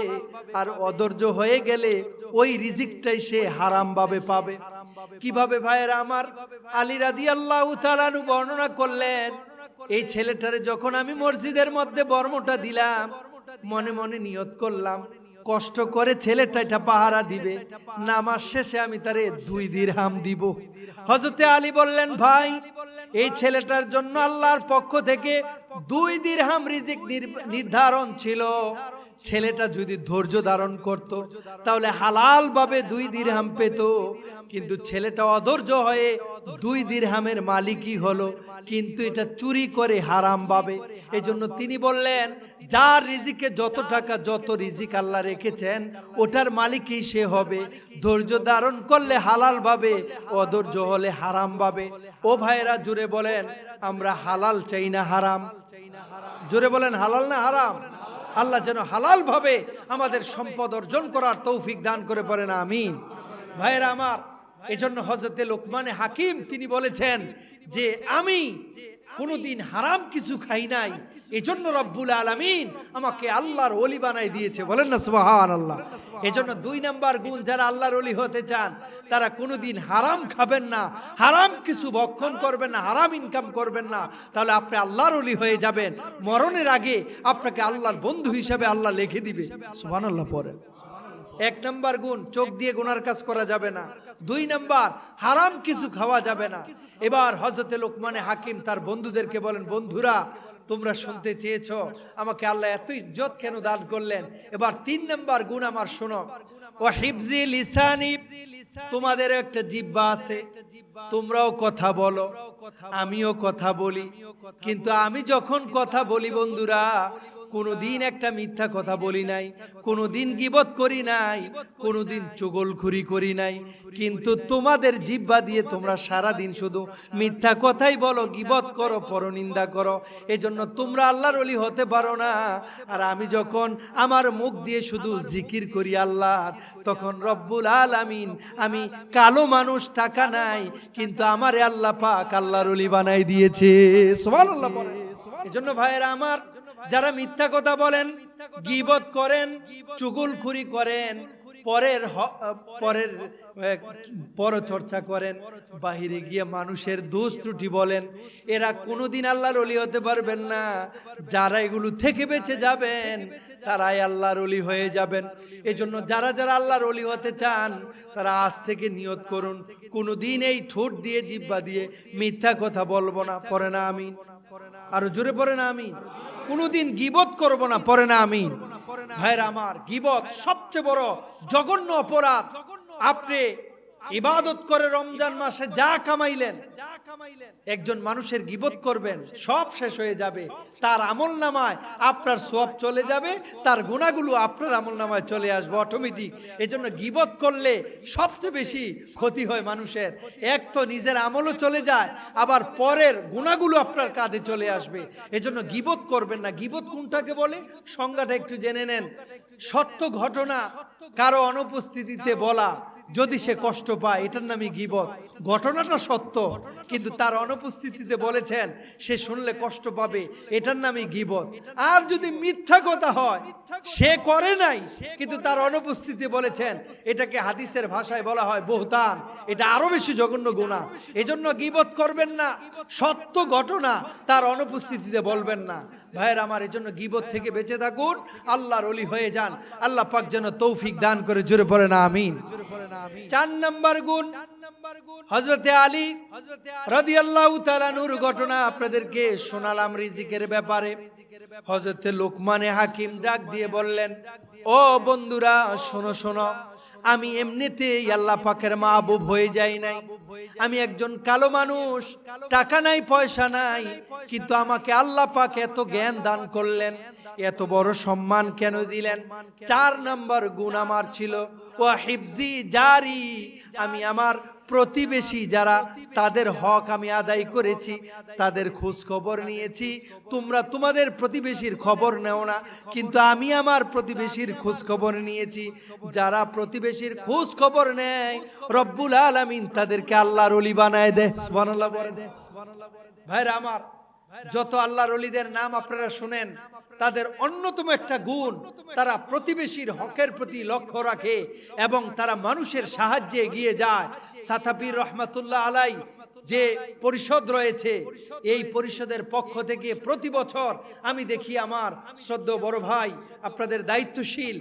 আর অধৈর্য হয়ে গেলে ওই রিজিকটাই সে হারাম ভাবে পাবে। কিভাবে ভাইয়েরা আমার? আলী রাদিয়াল্লাহু তাআলা আনহু বর্ণনা করলেন, এই ছেলেটারে যখন আমি মসজিদের মধ্যে বর্মটা দিলাম, মনে মনে নিয়ত করলাম কষ্ট করে ছেলেটা এটা পাহারা দিবে, নামাজ শেষে আমি তারে 2 দিরহাম দিব। হযরতে আলী বললেন, ভাই, এই ছেলেটার জন্য আল্লাহর পক্ষ থেকে 2 দিরহাম রিজিক নির্ধারণ ছিল। ছেলেটা যদি ধৈর্য ধারণ করত তাহলে হালাল ভাবে 2 দিরহাম পেত, কিন্তু ছেলেটা অধৈর্য হয়ে 2 দিরহামের মালিকই হলো, কিন্তু এটা চুরি করে হারাম ভাবে। এজন্য তিনি বললেন, যার রিজিকে যত টাকা, যত রিজিক আল্লাহ রেখেছেন ওটার মালিকই সে হবে। ধৈর্য ধারণ করলে হালাল ভাবে, অধৈর্য হলে হারাম ভাবে। ও ভাইরা, জোরে বলেন, আমরা হালাল চাই না হারাম? জোরে বলেন, হালাল না হারাম? আল্লাহ যেন হালাল ভাবে আমাদের সম্পদ অর্জন করার তৌফিক দান করে পড়েন, আমিন। ভাইরা আমার, এজন্য হযরতে লোকমানে হাকিম তিনি বলেছেন যে আমি কোনোদিন হারাম কিছু খাই নাই, এজন্য রব্বুল আলামিন আমাকে আল্লাহর ওলি বানাই দিয়েছে। বলেন না সুবহানাল্লাহ। এজন্য 2 নাম্বার গুণ, যারা আল্লাহর ওলি হতে চান তারা কোনোদিন হারাম খাবেন না, হারাম কিছু ভক্ষণ করবেন না, হারাম ইনকাম করবেন না, তাহলে আপনি আল্লাহর ওলি হয়ে যাবেন। মরণের আগে আপনাকে আল্লাহর বন্ধু হিসেবে আল্লাহ লিখে দিবে। সুবহানাল্লাহ পড়েন। 1 নাম্বার গুণ, চোখ দিয়ে গুনার কাজ করা যাবে না। 2 নাম্বার, হারাম কিছু খাওয়া যাবে না। এবার হযরতে লোকমানে হাকিম তার বন্ধুদেরকে বলেন, বন্ধুরা, তোমরা শুনতে চেয়েছো আমাকে আল্লাহ এত ইজ্জত কেন দান করলেন? এবার 3 নাম্বার গুণ আমার শোনো। ও হিফজি লিসানি, তোমাদের একটা জিহ্বা আছে, তোমরাও কথা বলো, আমিও কথা বলি, কিন্তু আমি যখন কথা বলি বন্ধুরা, কোনোদিন একটা মিথ্যা কথা বলি নাই, কোনোদিন গীবত করি নাই, কোনোদিন চুগলখুরি করি নাই। কিন্তু তোমাদের জিহ্বা দিয়ে তোমরা সারা দিন শুধু মিথ্যা কথাই বলো, গীবত করো, পরনিন্দা করো। এজন্য তোমরা আল্লাহর ওলি হতে পারো না। আর আমি যখন আমার মুখ দিয়ে শুধু জিকির করি আল্লাহ, তখন রব্বুল আলামিন, আমি কালো মানুষ, টাকা নাই, কিন্তু আমারে আল্লাহ পাক আল্লাহর ওলি বানাই দিয়েছে। সুবহানাল্লাহ বলেন। এজন্য ভাইয়েরা আমার, যারা মিথ্যা কথা বলেন, গীবত করেন, চুগলখুরি করেন, পরের পরচর্চা করেন, বাহিরে গিয়ে মানুষের দোষ ত্রুটি বলেন, এরা কোনোদিন আল্লাহর ওলি হতে পারবেন না। যারা এগুলো থেকে বেঁচে যাবেন তারাই আল্লাহর ওলি হয়ে যাবেন। এজন্য যারা যারা আল্লাহর ওলি হতে চান তারা আজ থেকে নিয়ত করুন, কোনোদিন এই ঠোঁট দিয়ে, জিহ্বা দিয়ে মিথ্যা কথা বলবো না। পড়ে না আমিন? আরো জোরে পড়ে না আমিন? কোনোদিন গীবত করব না। পড়ে না আমিন? ভাইরা আমার, গীবত সবচেয়ে বড় জঘন্য অপরাধ। আপনি ইবাদত করে রমজান মাসে যা কামাইলেন, একজন মানুষের গীবত করবেন, সব শেষ হয়ে যাবে। তার আমলনামায় আপনার সওয়াব চলে যাবে, তার গুনাহগুলো আপনার আমলনামায় চলে আসবে অটোমেটিক। এজন্য গীবত করলে সবচেয়ে বেশি ক্ষতি হয় মানুষের। এক তো নিজের আমলও চলে যায়, আবার পরের গুনাহগুলো আপনার কাঁধে চলে আসবে। এজন্য গীবত করবেন না। গীবত কোনটাকে বলে সংজ্ঞাটা একটু জেনে নেন। সত্য ঘটনা কারো অনুপস্থিতিতে বলা, যদি সে কষ্ট পায়, এটার নামই গীবত। ঘটনাটা সত্য কিন্তু তার অনুপস্থিতিতে বলেছেন, সে শুনলে কষ্ট পাবে, এটার নামই গীবত। আর যদি মিথ্যা কথা হয়, সে করে নাই কিন্তু তার অনুপস্থিতি বলেছেন, এটাকে হাদিসের ভাষায় বলা হয় বুহতান। এটা আরো বেশি জঘন্য গুনাহ। এজন্য গীবত করবেন না। সত্য ঘটনা তার অনুপস্থিতিতে বলবেন না। ভাইয়ের আমার, এজন্য গীবত থেকে বেঁচে থাকুন, আল্লাহর ওলি হয়ে যান। আল্লাহ পাক যেন তৌফিক দান করে। জোরে পড়ে না আমিন? 4 নম্বর গুণ, হযরতে আলী রাদিয়াল্লাহু তাআলা নূর ঘটনা আপনাদেরকে শোনালাম রিজিকের ব্যাপারে। হযরতে লোকমানে হাকিম ডাক দিয়ে বললেন, ও বন্ধুরা শোনো শোনো, আমি এমনিতেই আল্লাহ পাকের মাহবুব হয়ে যাই নাই। আমি একজন কালো মানুষ, টাকা নাই, পয়সা নাই, কিন্তু আমাকে আল্লাহ পাক এত জ্ঞান দান করলেন, এত বড় সম্মান কেন দিলেন? 4 নম্বর গুণ আমার ছিল, ও হিফজি জারি, আমি আমার প্রতিবেশী যারা, তাদের হক আমি আদায় করেছি, তাদের খোঁজ খবর নিয়েছি। তোমরা তোমাদের প্রতিবেশীর খবর নেও না, কিন্তু আমি আমার প্রতিবেশীর খোঁজ খবর নিয়েছি। যারা প্রতিবেশীর খোঁজ খবর নেয়, রব্বুল আলামিন তাদেরকে আল্লাহর ওলি বানায় দেয়। সুবহানাল্লাহ বলেন। ভাইরা আমার, যত আল্লাহর ওলিদের নাম আপনারা শুনেন, তাদের অন্যতম একটা গুণ, তারা প্রতিবেশীর হকের প্রতি লক্ষ্য রাখে এবং তারা মানুষের সাহায্যে এগিয়ে যায়। সাতাপীর রহমাতুল্লাহ আলাই যে পরিষদ রয়েছে, এই পরিষদের পক্ষ থেকে প্রতি বছর আমি দেখি আমার শ্রদ্ধেয় বড় ভাই, আপনাদের দায়িত্বশীল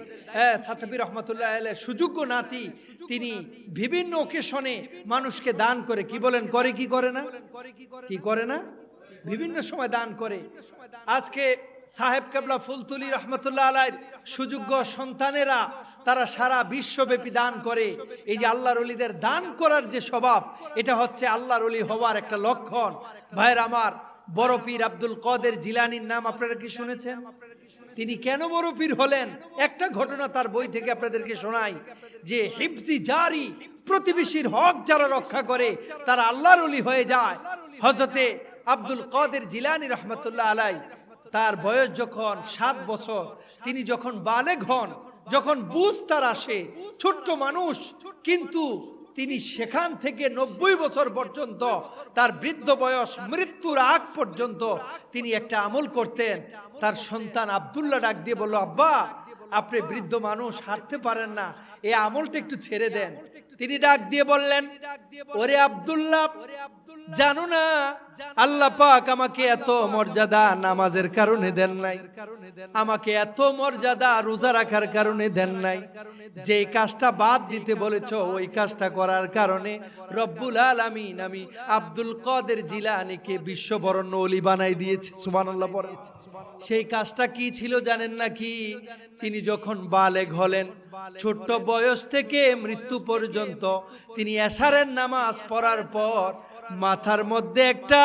সাতাপীর রহমাতুল্লাহ আলাই সুযোগ্য নাতি, তিনি বিভিন্ন ওকেশনে মানুষকে দান করে। কি বলেন, করে কি করে না? কি করে না? বিভিন্ন সময় দান করে। আজকে সাহেব কেবলা ফুলতুলি রহমতুল্লাহ আলাইহির সুযোগ্য সন্তানেরা, তারা সারা বিশ্বব্যাপী দান করে। এই যে আল্লাহর ওলিদের দান করার যে স্বভাব, এটা হচ্ছে আল্লাহর ওলি হওয়ার একটা লক্ষণ। ভাইয়ের আমার, বড় পীর আব্দুল কাদের জিলানীর নাম আপনারা কি শুনেছেন? তিনি কেন বড় পীর হলেন? একটা ঘটনা তার বই থেকে আপনাদেরকে শোনাই, যে হিফজি জারি, প্রতিবেশীর হক যারা রক্ষা করে তারা আল্লাহর ওলি হয়ে যায়। হযরতে আব্দুল কাদের জিলানী রহমতুল্লাহ আলাই, তার বয়স যখন 7 বছর, তিনি যখন বালেগ হন, যখন বুঝ তার আসে, ছোট্ট মানুষ, কিন্তু তিনি সেখান থেকে 90 বছর পর্যন্ত, তার বৃদ্ধ বয়স, মৃত্যুর আগ পর্যন্ত তিনি একটা আমল করতেন। তার সন্তান আব্দুল্লাহ ডাক দিয়ে বলল, আব্বা, আপনি বৃদ্ধ মানুষ, হাঁটতে পারেন না, এই আমলটা একটু ছেড়ে দেন। তিনি ডাক দিয়ে বললেন, ওরে আব্দুল্লাহ, জানো না আল্লাহ পাক আমাকে এত মর্যাদা নামাজের কারণে দেন নাই, আমাকে এত মর্যাদা রোজা রাখার কারণে দেন নাই। যে কাজটা বাদ দিতে বলেছো, ওই কাজটা করার কারণে রব্বুল আলামিন আমি আব্দুল কাদের জিলানীকে বিশ্ববরণ্য ওলি বানাই দিয়েছে। সুবহানাল্লাহ পড়েন। সেই কাজটা কি ছিল জানেন নাকি? তিনি যখন বালেগ হলেন, ছোট্ট বয়স থেকে মৃত্যু পর্যন্ত তিনি এশারের নামাজ পড়ার পর মাথার মধ্যে একটা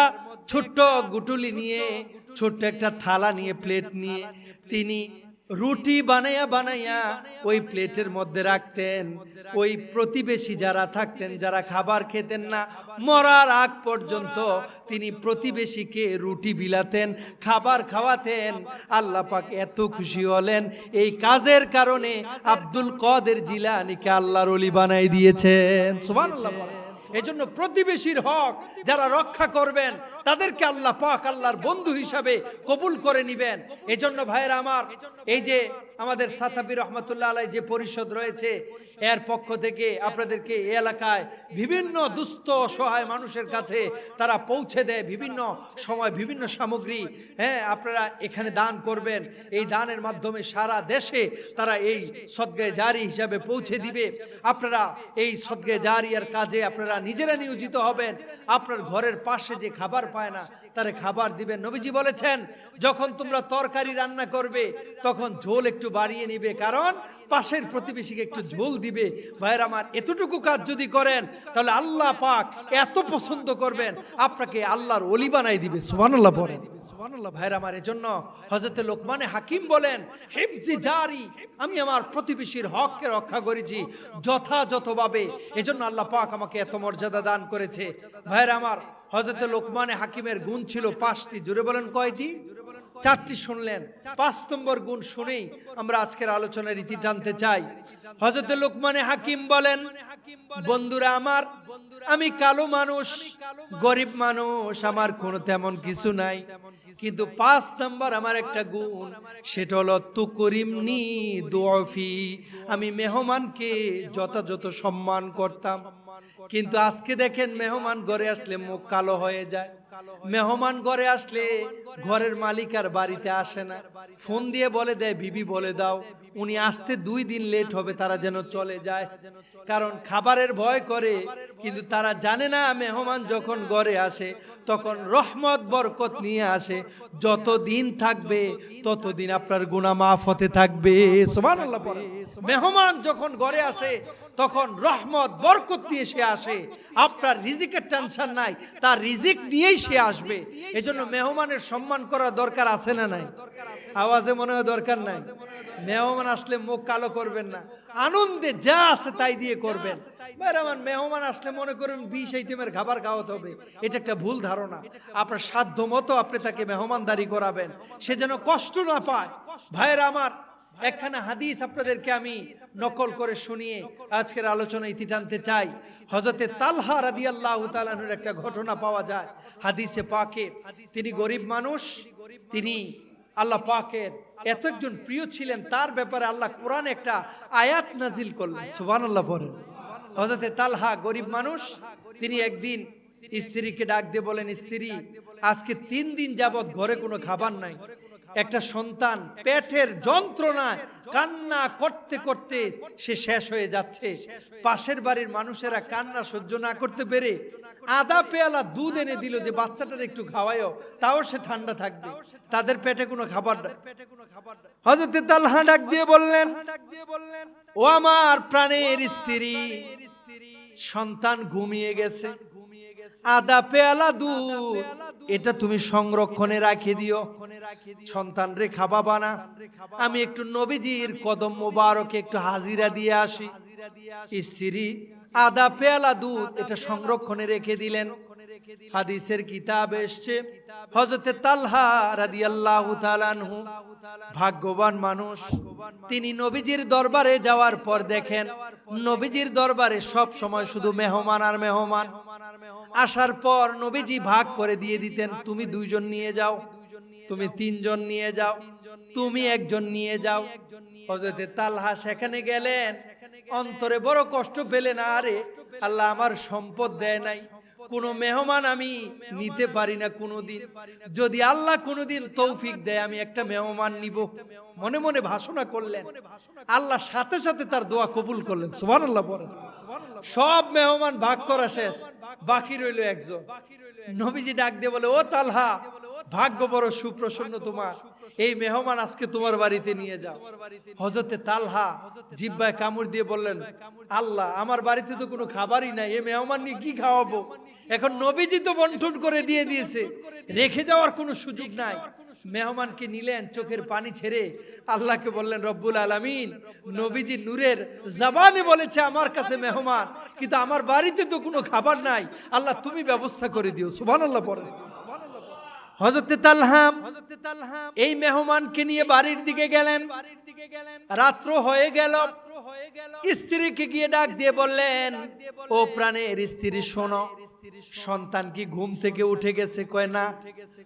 ছোট্ট গুটুলি নিয়ে ছোট্ট একটা থালা নিয়ে, প্লেট নিয়ে তিনি রুটি বানাইয়া বানাইয়া ওই প্লেটের মধ্যে রাখতেন। ওই প্রতিবেশী যারা থাকতেন, যারা খাবার খেতেন না, মরার আগ পর্যন্ত তিনি প্রতিবেশীকে রুটি বিলাতেন, খাবার খাওয়াতেন। আল্লাহ পাক এত খুশি হলেন, এই কাজের কারণে আব্দুল কাদের জিলানীকে আল্লাহর ওলি বানাই দিয়েছেন। সুবহানাল্লাহ। এজন্য প্রতিবেশীর হক যারা রক্ষা করবেন তাদেরকে আল্লাহ পাক আল্লাহর বন্ধু হিসাবে কবুল করে নেবেন। এজন্য ভাইরা আমার, এই যে আমাদের সাতাপি রহমতুল্লাহ আলাই যে পরিষদ রয়েছে, এর পক্ষ থেকে আপনাদেরকে এই এলাকায় বিভিন্ন দুস্থ অসহায় মানুষের কাছে তারা পৌঁছে দেয় বিভিন্ন সময় বিভিন্ন সামগ্রী। হ্যাঁ, আপনারা এখানে দান করবেন, এই দানের মাধ্যমে সারা দেশে তারা এই সদগায়ে জারি হিসাবে পৌঁছে দিবে। আপনারা এই সদগায়ে জারিয়ার কাজে আপনারা নিজেরা নিয়োজিত হবেন। আপনার ঘরের পাশে যে খাবার পায় না তারে খাবার দিবেন। নবীজি বলেছেন, যখন তোমরা তরকারি রান্না করবে তখন ঝোল একটু বাড়িয়ে নিবে, কারণ পাশের প্রতিবেশীকে একটু ঝোল দিবে। ভাইয়ের আমার, এতটুকু কাজ যদি করেন তাহলে আল্লাহ পাক এত পছন্দ করবেন, আপনাকে আল্লাহর ওলি বানাই দিবে। সুবহানাল্লাহ বলেন। সুবহানাল্লাহ। ভাইয়ের আমার, এজন্য হযরত লোকমান হাকিম বলেন, হিফজি জারি, আমি আমার প্রতিবেশীর হককে রক্ষা করেছি যথাযথভাবে। এজন্য আল্লাহ পাক আমাকে এত মর্যাদা দান করেছে। ভাইয়ের আমার, হযরত লোকমান হাকিমের গুণ ছিল 5টি। জোরে বলেন কয়টি? 4টি শুনলেন। 5 নম্বর গুণ শুনেই আমরা আজকের আলোচনার রীতি টানতে চাই। হযরত লোকমান হাকিম বলেন, বন্ধুরা আমার, আমি কালো মানুষ, গরিব মানুষ, আমার কোনো তেমন কিছু নাই, কিন্তু 5 নম্বর আমার একটা গুণ, সেটা হলো তুকরিমনি দুআফি, আমি মেহমানকে যথাযথ সম্মান করতাম। কিন্তু আজকে দেখেন, মেহমান ঘরে আসলে মুখ কালো হয়ে যায়। মেহমান ঘরে আসলে ঘরের মালিক আর বাড়িতে আসে না, ফোন দিয়ে বলে দেয়, বিবি বলে দাও উনি আসতে 2 দিন লেট হবে, তারা যেন চলে যায়, কারণ খাবারের ভয় করে। কিন্তু তারা জানে না, মেহমান যখন ঘরে আসে তখন রহমত বরকত নিয়ে আসে, যতদিন থাকবে ততদিন আপনার গুনাহ মাফ হতে থাকবে। সুবহানাল্লাহ। মেহমান যখন ঘরে আসে তখন রহমত বরকত নিয়ে সে আসে, আপনার রিজিকের টেনশন নাই, তার রিজিক নিয়েই সে আসবে। এজন্য মেহমানের সম্মান করা দরকার আছে না নাই? আওয়াজে মনে হয় দরকার নাই। মেহমান আসলে মুখ কালো করবেন না, আনন্দে যা আছে তাই দিয়ে করবেন। আমার মেহমান আসলে মনে করেন 20 আইটেমের খাবার খাওয়াতে হবে, এটা একটা ভুল ধারণা। আপনার সাধ্য মতো আপনি তাকে মেহমানদারি করাবেন, সে যেন কষ্ট না পায়। ভাইয়েরা আমার, একখানা হাদিস আপনাদেরকে আমি নকল করে শুনিয়ে আজকের আলোচনা ইতি টানতে চাই। হযরতে তালহা রাদিয়াল্লাহু তাআলা আনহুর একটা ঘটনা পাওয়া যায় হাদিসে পাকে। তিনি গরিব মানুষ, তিনি আল্লাহ পাকের এত একজন প্রিয় ছিলেন, তার ব্যাপারে আল্লাহ কোরআনে একটা আয়াত নাজিল করলেন। সুবহানাল্লাহ বলেন। হযরতে তালহা গরিব মানুষ, তিনি একদিন স্ত্রীকে ডাক দিয়ে বলেন, স্ত্রী, আজকে 3 দিন যাবত ঘরে কোনো খাবার নাই, একটা সন্তান পেটের যন্ত্রণায় কান্না করতে করতে সে শেষ হয়ে যাচ্ছে। পাশের বাড়ির মানুষেরা কান্না সহ্য না করতে পেরে আধা পেয়ালা দুধ এনে দিল যে বাচ্চাটার একটু খাওয়ায়ও, তাও সে ঠান্ডা থাকবে, তাদের পেটে কোনো খাবার নাই। হযরত তালহা ডাক দিয়ে বললেন, ও আমার প্রাণের স্ত্রী, সন্তান ঘুমিয়ে গেছে, আধা পেয়ালা দুধ এটা তুমি সংরক্ষণে রাখে দিও, সন্তান রে খাওয়াবা না, আমি একটু নবীজির কদম মোবারকে একটু হাজিরা দিয়ে আসি। স্ত্রী আধা পেয়ালা দুধ এটা সংরক্ষণে রেখে দিলেন। হাদিসের কিতাব এসছে, হযরতে তালহা রাদিয়াল্লাহু তাআলা আনহু ভাগ্যবান মানুষ, তিনি নবীজির দরবারে যাওয়ার পর দেখেন নবীজির দরবারে সব সময় শুধু মেহমান আর মেহমান। আসার পর নবীজি ভাগ করে দিয়ে দিতেন, তুমি 2 জন নিয়ে যাও, তুমি 3 জন নিয়ে যাও, তুমি 1 জন নিয়ে যাও। হযরতে তালহা সেখানে গেলেন, অন্তরে বড় কষ্ট পেলেন, আরে আল্লাহ আমার সম্পদ দেয় নাই, কোনো মেহমান আমি নিতে পারি না কোনোদিন, যদি আল্লাহ কোনোদিন তৌফিক দেয় আমি একটা মেহমান নিব। মনে মনে ভাষণা করলেন, আল্লাহ সাথে সাথে তার দোয়া কবুল করলেন। সুবহানাল্লাহ বলেন। সব মেহমান ভাগ করা শেষ, বাকি রইল 1 জন। নবীজি ডাক দিয়ে বলে, ও তালহা, ভাগ্য বড় সুপ্রসন্ন তোমার, এই মেহমান আজকে তোমার বাড়িতে নিয়ে যাও। হযরতে তালহা জিহ্বায় কামড় দিয়ে বললেন, আল্লাহ আমার বাড়িতে তো কোনো খাবারই নাই, এই মেহমান নিয়ে কি খাওয়াবো? এখন নবীজি তো বন্টন করে দিয়ে দিয়েছে, রেখে যাওয়ার কোনো সুযোগ নাই। মেহমানকে নিলেন, চোখের পানি ছেড়ে আল্লাহকে বললেন, রব্বুল আলামিন, নবীজি নূরের জবানে বলেছে আমার কাছে মেহমান, কিন্তু আমার বাড়িতে তো কোনো খাবার নাই, আল্লাহ তুমি ব্যবস্থা করে দিও। সুবহানাল্লাহ পড়েন। হযরতে তালহা এই মেহমানকে নিয়ে বাড়ির দিকে গেলেন। রাত্র হয়ে গেল। স্ত্রীকে গিয়ে ডাক দিয়ে বললেন, ও প্রাণের স্ত্রী শোনো, সন্তান কি ঘুম থেকে উঠে গেছে? কয় না।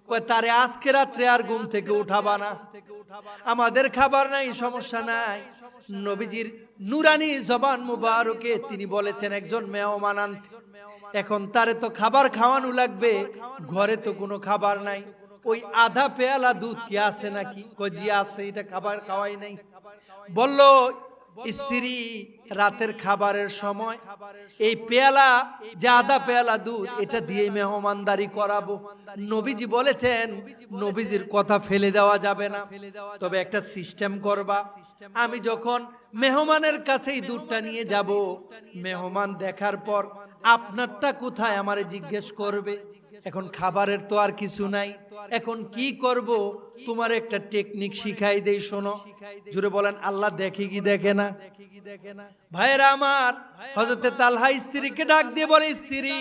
কয় তারে আজকে রাত্রে আর ঘুম থেকে উঠাবা না, আমাদের খাবার নাই, সমস্যা নাই। নবীজির নুরানি জবান মুবারকে তিনি বলেছেন একজন মেহমান আনতে, এখন তারে তো খাবার খাওয়ানো লাগবে, ঘরে তো কোনো খাবার নাই, ওই আধা পেয়ালা দুধ কি আছে নাকি? কয় জি আছে, এটা খাবার খাওয়াই নাই। বলল স্ত্রী, রাতের খাবারের সময় এই পেয়ালা যে আধা পেয়ালা দুধ, এটা দিয়ে মেহমানদারি করাবো। নবীজি বলেছেন নবীজির কথা ফেলে দেওয়া যাবে না, তবে একটা সিস্টেম করবা, আমি যখন মেহমানের কাছে এই দুধটা নিয়ে যাব, মেহমান দেখার পর আপনারটা কোথায় আমারে জিজ্ঞেস করবে। এখন খাবারের তো আর কিছু নাই, এখন কি করব? তোমার একটা টেকনিক শিখাই দেই, শোনো। জুড়ে বলেন আল্লাহ দেখে কি দেখে না? ভাইরা আমার, হযরতে তালহা স্ত্রীকে ডাক দিয়ে বলে, স্ত্রী,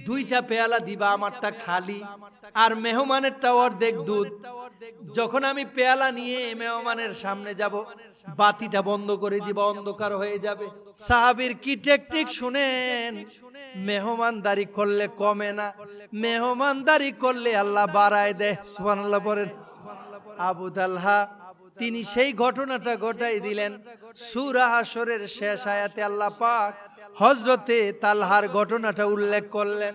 দুইটা পেয়ালা দিবা, আমারটা খালি আর মেহমানেরটা অর্ধেক দুধ। যখন আমি পেয়ালা নিয়ে মেহমানের সামনে যাব, বাতিটা বন্ধ করে দিবা, অন্ধকার হয়ে যাবে। সাহাবীর কি টেকনিক শুনেন। মেহমানদারি করলে কমে না, মেহমানদারি করলে আল্লাহ বাড়ায় দেয়। সুবহানাল্লাহ পড়েন। আবু তালহা তিনি সেই ঘটনাটা ঘটাই দিলেন। সূরা হাশরের শেষ আয়াতে আল্লাহ পাক হযরতে তালহার ঘটনাটা উল্লেখ করলেন।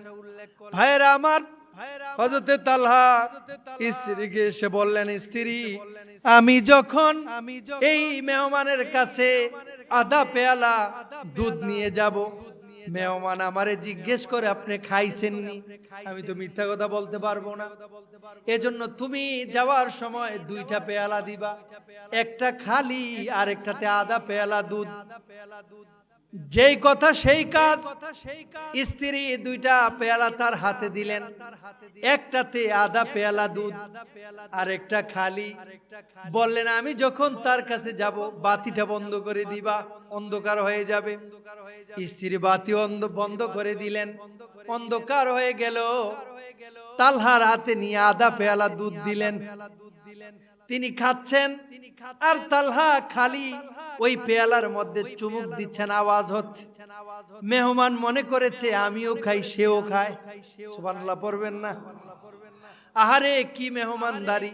ভাইরা আমার, হযরতে তালহা স্ত্রীকে এসে বললেন, স্ত্রী, আমি যখন এই মেহমানের কাছে আধা পেয়ালা দুধ নিয়ে যাব, মেহমান আমারে জিজ্ঞেস করে আপনি খাইছেননি, আমি তো মিথ্যা কথা বলতে পারবো না, এজন্য তুমি যাওয়ার সময় দুইটা পেয়ালা দিবা, একটা খালি আর একটাতে আধা পেয়ালা দুধ। যেই কথা সেই কাজ। স্ত্রী দুইটা পেয়ালা তার হাতে দিলেন, একটাতে আধা পেয়ালা দুধ আর একটা খালি। বললেন আমি যখন তার কাছে যাব, বাতিটা বন্ধ করে দিবা, অন্ধকার হয়ে যাবে। স্ত্রী বাতি বন্ধ করে দিলেন, অন্ধকার হয়ে গেল। তালহার হাতে নিয়ে আধা পেয়ালা দুধ দিলেন, তিনি খাচ্ছেন আর তালহা খালি ওই পেয়ালার মধ্যে চুমুক দিচ্ছেন, আওয়াজ হচ্ছে। মেহমান মনে করেছে আমিও খাই, সেও খায়। সুবহানাল্লাহ পড়বেন না? আহারে কি মেহমানদারি!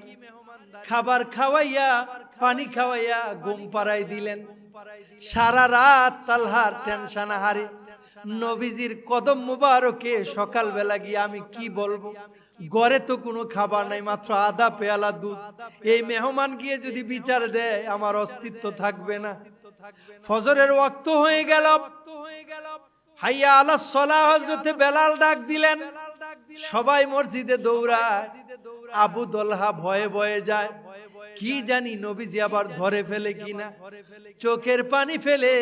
খাবার খাওয়াইয়া, পানি খাওয়াইয়া ঘুম পাড়াই দিলেন। সারা রাত তালহার টেনশন। আহারে নবীজির কদম মুবারকে সকালবেলা গিয়ে আমি কি বলবো, ঘরে তো কোনো খাবার নাই, মাত্র আধা পেয়ালা দুধ। এই মেহমান গিয়ে যদি বিচার দেয়, আমার অস্তিত্ব থাকবে না। ফজরের ওয়াক্ত হয়ে গেল, হাইয়া আলাস সালাহ, হযরতে বেলাল ডাক দিলেন। সবাই মসজিদে দৌড়ায়। আবু তালহা ভয়ে ভয়ে যায়, কি জানি নবীজি আবার ধরে ফেলে কিনা। চোখের পানি ফেলে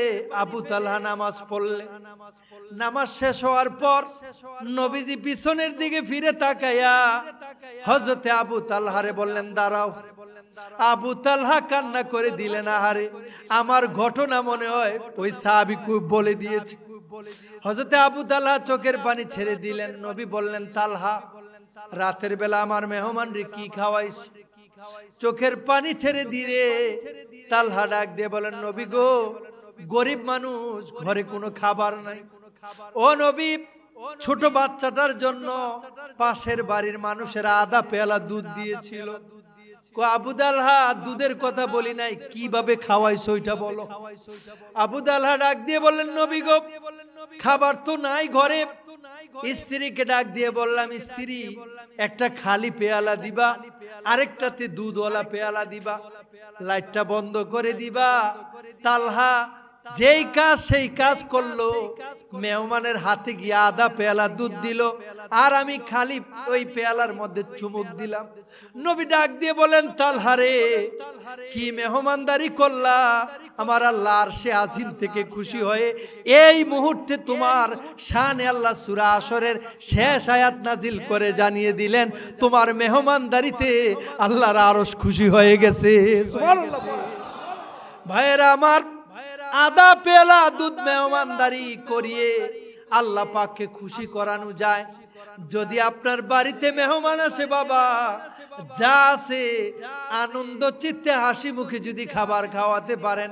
আবু তালহা নামাজ পড়লে। নামাজ শেষ হওয়ার পর নবীজি পিছনের দিকে ফিরে তাকাইয়া হযরতে আবু তালহারে বললেন, দাঁড়াও। আবু তালহা কান্না করে দিলেন, আহারে আমার ঘটনা মনে হয় ওই সাহাবী বলে দিয়েছে। হযরতে আবু তালহা চোখের পানি ছেড়ে দিলেন। নবী বললেন, তালহা, রাতের বেলা আমার মেহমান রে কি খাওয়াইছ? চোখের পানি ছেড়ে দিয়ে তালহা ডাক দিয়ে বলেন, নবী গো, গরিব মানুষ, ঘরে কোনো খাবার নাই। ও নবী, ছোট বাচ্চাটার জন্য পাশের বাড়ির মানুষেরা আধা পেয়ালা দুধ দিয়েছিল। আবু তালহা, দুধের কথা বলি নাই, কিভাবে খাওয়াইছো ওইটা বলো। আবু তালহা ডাক দিয়ে বললেন, নবী গো, খাবার তো নাই ঘরে। স্ত্রীকে ডাক দিয়ে বললাম, স্ত্রী, একটা খালি পেয়ালা দিবা, আরেকটাতে দুধওয়ালা পেয়ালা দিবা, লাইটটা বন্ধ করে দিবা। তালহা যেই কাজ সেই কাজ করলো, মেহমানের হাতে গিয়ে আধা পেয়ালা দুধ দিল, আর আমি খালি ওই পেয়ালার মধ্যে চুমুক দিলাম। নবী ডাক দিয়ে বলেন, তালহা রে, কি মেহমানদারি করলা, আমার আল্লাহ আরশে আজিম থেকে খুশি হয়ে এই মুহূর্তে তোমার শানে আল্লাহ সূরা আসরের শেষ আয়াত নাজিল করে জানিয়ে দিলেন, তোমার মেহমানদারিতে আল্লাহর আরশ খুশি হয়ে গেছে। সুবহানাল্লাহ। ভাইয়েরা আমার, আধা পেয়ালা দুধ মেহমানদারি করিয়ে আল্লাহ পাককে খুশি করানো যায়। যদি আপনার বাড়িতে মেহমান আসে বাবা, যা আছে আনন্দ চিত্তে হাসি মুখে যদি খাবার খাওয়াতে পারেন,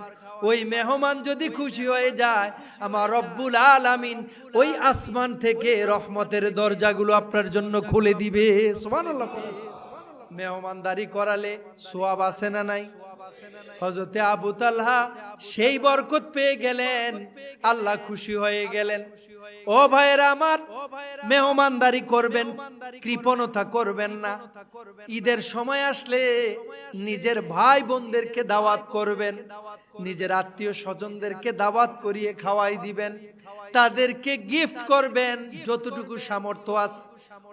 ওই মেহমান যদি খুশি হয়ে যায়, আমার রব্বুল আলামিন ওই আসমান থেকে রহমতের দরজাগুলো আপনার জন্য খুলে দিবে। সুবহানাল্লাহ। মেহমানদারি করালে সওয়াব আছে না নাই? হযরতে আবু তালহা সেই বরকত পেয়ে গেলেন, আল্লাহ খুশি হয়ে গেলেন। ও ভাইয়েরা আমার, মেহমানদারি করবেন, কৃপণতা করবেন না। ঈদের সময় আসলে নিজের ভাই বোনদেরকে দাওয়াত করবেন, নিজের আত্মীয় স্বজনদেরকে দাওয়াত করিয়ে খাওয়াই দিবেন, তাদেরকে গিফট করবেন যতটুকু সামর্থ্য আছে।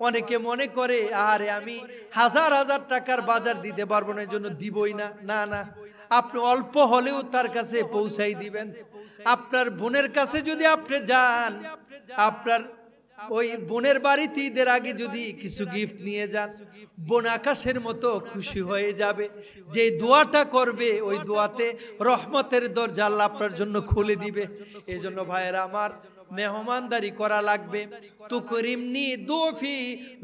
অনেকে মনে করে, আরে আমি হাজার হাজার টাকার বাজার দিতে পারবো না, এই জন্য দিবই না। না না, আপনি অল্প হলেও তার কাছে পৌঁছাই দিবেন। আপনার বোনের কাছে যদি আপনি যান, আপনার ওই বোনের বাড়িতে ঈদের আগে যদি কিছু গিফট নিয়ে যান, বোন আকাশের মতো খুশি হয়ে যাবে। যে দোয়াটা করবে, ওই দোয়াতে রহমতের দরজা আল্লাহ আপনার জন্য খুলে দিবে। এই জন্য ভাইয়েরা আমার, মেহমানদারি করা লাগবে। তুকরিমনি দুফি,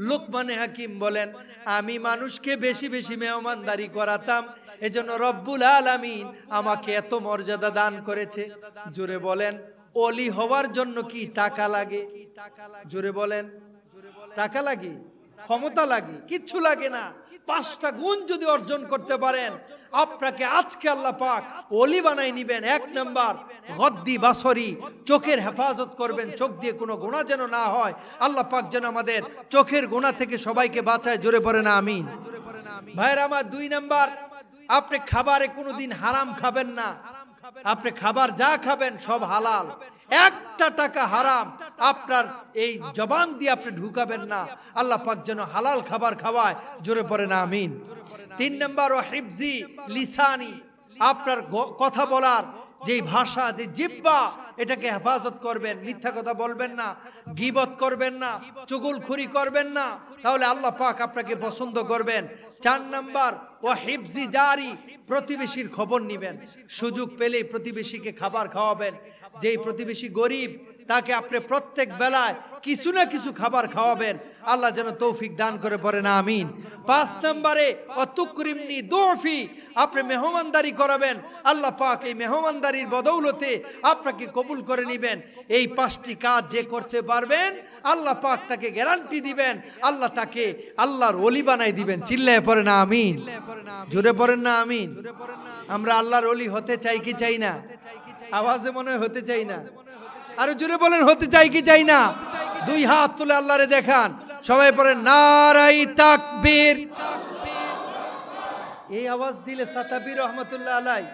লুকমানে হাকিম বলেন, আমি মানুষকে বেশি বেশি মেহমানদারি করাতাম, এজন্য রব্বুল আলামিন আমাকে এত মর্যাদা দান করেছে। জোরে বলেন, ওলি হওয়ার জন্য কি টাকা লাগে? জোরে বলেন, টাকা লাগে? ক্ষমতা লাগে? কিচ্ছু লাগে না। 5টা গুণ যদি অর্জন করতে পারেন, আপনাকে আজকে আল্লাহ পাক ওলি বানাই নিবেন। 1 নাম্বার, গদ্দি বাসরি, চোখের হেফাজত করবেন, চোখ দিয়ে কোনো গুনাহ যেন না হয়। আল্লাহ পাক যেন আমাদের চোখের গুনাহ থেকে সবাইকে বাঁচায়। জোরে পড়েন আমিন। ভাইরা আমার, 2 নাম্বার, আপনি খাবারে কোনোদিন হারাম খাবেন না। আপনি খাবার যা খাবেন সব হালাল, 1টা টাকা হারাম আপনার এই জবান দিয়ে আপনি ঢুকাবেন না। আল্লাহ পাক যেন হালাল খাবার খাওয়ায়। জোরে পড়েন আমিন। 3 নাম্বার, ও হিফজি লিসানি, আপনার কথা বলার যে ভাষা, যে জিহ্বা, এটাকে হেফাজত করবেন। মিথ্যা কথা বলবেন না, গীবত করবেন না, চুগলখুরি করবেন না, তাহলে আল্লাহ পাক আপনাকে পছন্দ করবেন। 4 নাম্বার, ও হিফজি জারি, প্রতিবেশীর খবর নিবেন। সুযোগ পেলেই প্রতিবেশীকে খাবার খাওয়াবেন। যেই প্রতিবেশী গরিব, তাকে আপনি প্রত্যেক বেলায় কিছু না কিছু খাবার খাওয়াবেন। আল্লাহ যেন তৌফিক দান করে, পড়েন আমিন। 5 নম্বরে, অতুকরিমনি দুফি, আপনি মেহমানদারি করাবেন। আল্লাহ পাক এই মেহমানদারির বদৌলতে আপনাকে কবুল করে নেবেন। এই 5টি কাজ যে করতে পারবেন, আল্লাহ পাক তাকে গ্যারান্টি দিবেন, আল্লাহ তাকে আল্লাহর ওলি বানাই দিবেন। চিল্লায় পড়েন আমিন। জোরে পড়েন না আমিন। আমরা আল্লাহর ওলি হতে চাই কি চাই না? আওয়াজে মনে হয় হতে চাই না। আরো জোরে বলেন, হতে চাই কি চাই না? 2 হাত তুলে আল্লাহরে দেখান। সবাই পড়েন নারাই তাকবীর। এই আওয়াজ দিলে সাতাবি রহমাতুল্লাহ আলাই,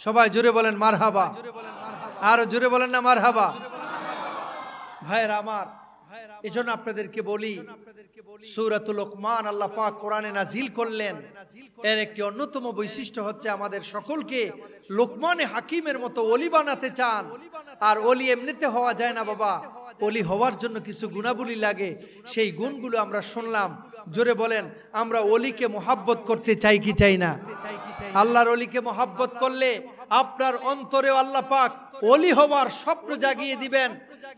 সবাই জোরে বলেন মারহাবা। আরো জোরে বলেন না মারহাবা। ভাইরা আমার, এজন্য আপনাদেরকে বলি, সূরাতুল লোকমান আল্লাহ পাক কোরআনে নাজিল করলেন। এর একটি অন্যতম বৈশিষ্ট্য হচ্ছে আমাদের সকলকে লোকমানে হাকিমের মতো ওলি বানাতে চান। আর ওলি এমনিতে হওয়া যায় না বাবা, ওলি হওয়ার জন্য কিছু গুণাবলী লাগে। সেই গুণগুলো আমরা শুনলাম। জোরে বলেন, আমরা ওলিকে মোহাব্বত করতে চাই কি চাই না? আল্লাহর ওলিকে মোহাব্বত করলে আপনার অন্তরে আল্লাহ পাক ওলি হওয়ার স্বপ্ন জাগিয়ে দিবেন।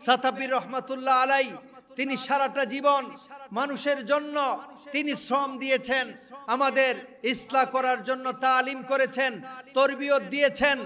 সাতাবি রহমাতুল্লাহ আলাই তিনি সারাটা জীবন মানুষের জন্য তিনি শ্রম দিয়েছেন, আমাদের ইসলাহ করার জন্য তালিম করেছেন, তরবিয়ত দিয়েছেন,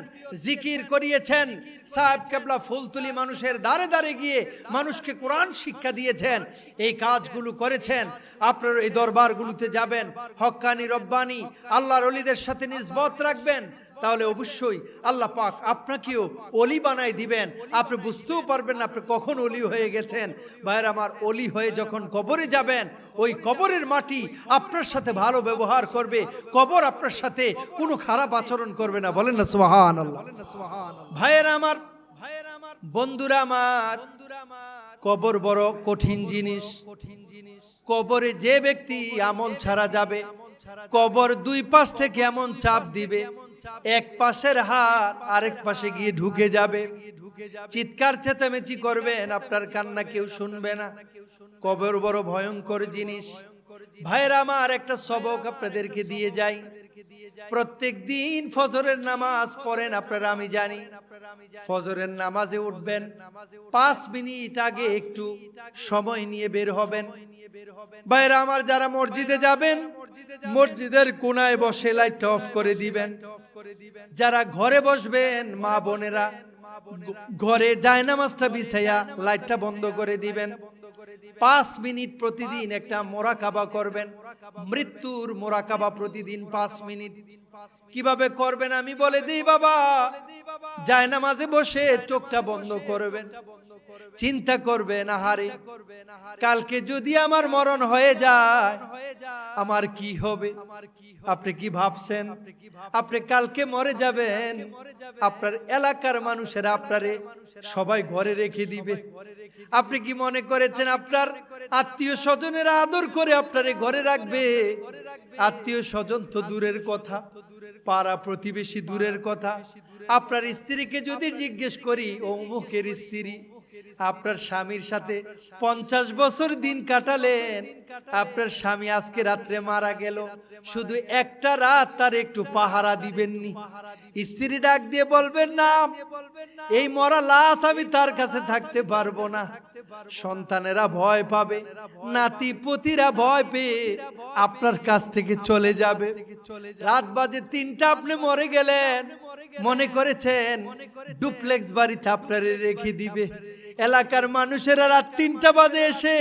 জিকির করিয়েছেন। সাহেব কেবলা ফুলতুলি মানুষের দ্বারে দ্বারে গিয়ে মানুষকে কোরআন শিক্ষা দিয়েছেন। এই কাজগুলো করেছেন। আপনারা এই দরবারগুলোতে যাবেন, হক্কানি রব্বানি আল্লাহর ওলিদের সাথে নিসবত রাখবেন, তাহলে অবশ্যই আল্লাহ পাক আপনাকেও অলি বানাই দিবেন। আপনি বুঝতেও পারবেন না আপনি কখন অলি হয়ে গেছেন। ভাইয়ের আমার, অলি হয়ে যখন কবরে যাবেন, ওই কবরের মাটি আপনার সাথে ভালো ব্যবহার করবে, কবর আপনার সাথে কোনো খারাপ আচরণ করবে না। বলেন না সুবহানাল্লাহ। ভাইয়ের আমার, বন্ধুরা আমার, কবর বড় কঠিন জিনিস। কবরে যে ব্যক্তি আমল ছাড়া যাবে, কবর দুই পাশ থেকে এমন চাপ দিবে, এক পাশের হাড় আরেক পাশে গিয়ে ঢুকে যাবে। চিৎকার চেঁচামেচি করবেন, আপনার কান্না কেউ শুনবে না। কবর বড় ভয়ঙ্কর জিনিস। ভাইরা আমার, একটা সবক আপনাদেরকে দিয়ে যাই। প্রত্যেক দিন ফজরের নামাজ পড়েন আপনারা, আমি জানি। ফজরের নামাজে উঠবেন, 5 মিনিট আগে একটু সময় নিয়ে বের হবেন। ভাইরা আমার, যারা মসজিদে যাবেন, মসজিদের কোনায় বসে লাইটটা অফ করে দিবেন। যারা ঘরে বসবেন, মা বোনেরা ঘরে জায়নামাজটা বিছাইয়া লাইটটা বন্ধ করে দিবেন। 5 মিনিট প্রতিদিন একটা মোরাকাবা করবেন, মৃত্যুর মোরাকাবা প্রতিদিন 5 মিনিট। কিভাবে করবেন আমি বলে দিই বাবা। জায়নামাজে বসে চোখটা বন্ধ করবেন, চিন্তা করবেন, আহারে কালকে যদি আমার মরণ হয়ে যায় আমার কি হবে। আপনি কি ভাবছেন আপনি কালকে মরে যাবেন, আপনার এলাকার মানুষেরা আপনারে সবাই ঘরে রেখে দিবে। আপনি কি মনে করেছেন আপনার আত্মীয় স্বজনেরা আদর করে আপনারে ঘরে রাখবে? আত্মীয় স্বজন তো দূরের কথা, পাড়া প্রতিবেশী দূরের কথা। আপনার স্ত্রীকে যদি জিজ্ঞেস করি, ও অমুকের স্ত্রী, আপনার স্বামীর সাথে 50 বছর দিন কাটালেন, আপনার স্বামী আজকে রাত্রে মারা গেল, শুধু একটা রাত তার একটু পাহারা দিবেননি? স্ত্রী ডাক দিয়ে বলবেন না, এই মরা লাশ আমি তার কাছে থাকতে পারবো না। সন্তানেরা ভয় পাবে, নাতি পুতিরা ভয় পেয়ে আপনার কাছ থেকে চলে যাবে। রাত বাজে 3টা, আপনি মরে গেলেন, মনে করেছেন ডুপ্লেক্স বাড়িতে আপনারে রেখে দিবে। এলাকার মানুষেরা রাত 3টা বাজে এসে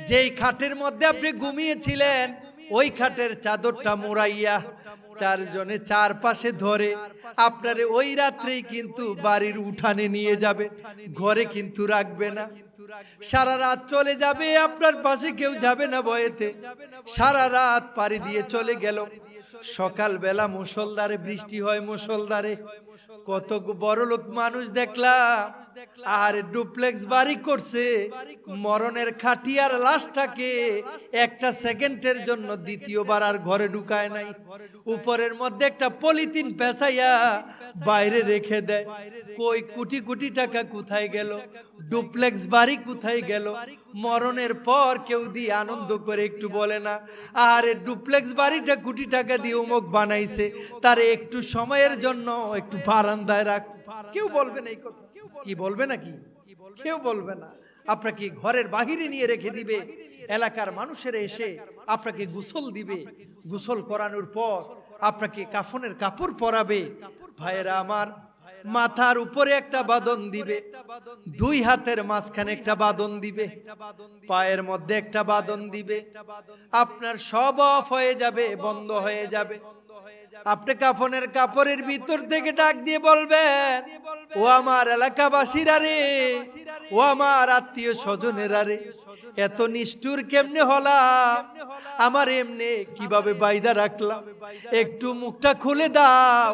যেই খাটের মধ্যে আপনি ঘুমিয়েছিলেন, ওই খাটের চাদরটা মোড়াইয়া 4 জনে 4 পাশে ধরে আপনারে ওই রাত্রেই কিন্তু বাড়ির উঠানে নিয়ে যাবে, ঘরে কিন্তু রাখবে না। সারা রাত চলে যাবে, আপনার পাশে কেউ যাবে না ভয়েতে। সারা রাত পাড়ি দিয়ে চলে গেল। সকালবেলা মুষলধারে বৃষ্টি হয়, মুষলধারে কত বড় লোক মানুষ দেখলাম আর ডুপ্লেক্স বাড়ি করছে, মরণের খাটিয়ার লাশটাকে একটা সেকেন্ডের জন্য দ্বিতীয়বার আর ঘরে ঢুকায় নাই। উপরের মধ্যে একটা পলিথিন পেঁচাইয়া বাইরে রেখে দেয়। কই কোটি কোটি টাকা কোথায় গেল? ডুপ্লেক্স বাড়ি কোথায় গেল? মরণের পর কেউ দিয়ে আনন্দ করে একটু বলে না, আরে ডুপ্লেক্স বাড়িটা কোটি টাকা দিয়ে অমুক বানাইছে, তার একটু সময়ের জন্য একটু বারান্দায় রাখ। কেউ বলবে না এই কথা? কি বলবে নাকি? কেউ বলবে না। আপনাকে ঘরের বাহিরে নিয়ে রেখে দিবে। এলাকার মানুষেরা এসে আপনাকে গোসল দিবে, গোসল করানোর পর আপনাকে কাফনের কাপড় পরাবে। ভাইয়েরা আমার, মাথার উপরে একটা বাঁধন দিবে, 2 হাতের মাঝখানে একটা বাঁধন দিবে, পায়ের মধ্যে একটা বাঁধন দিবে। আপনার সব অফ হয়ে যাবে, বন্ধ হয়ে যাবে। আপনি কাফনের কাপড়ের ভিতর থেকে ডাক দিয়ে বলবেন, ও আমার এলাকাবাসীরা রে, ও আমার আত্মীয় স্বজনেরা রে, এত নিষ্ঠুর কেমনে হলাম? আমার এমনে কিভাবে বাইদা রাখলাম? একটু মুখটা খুলে দাও,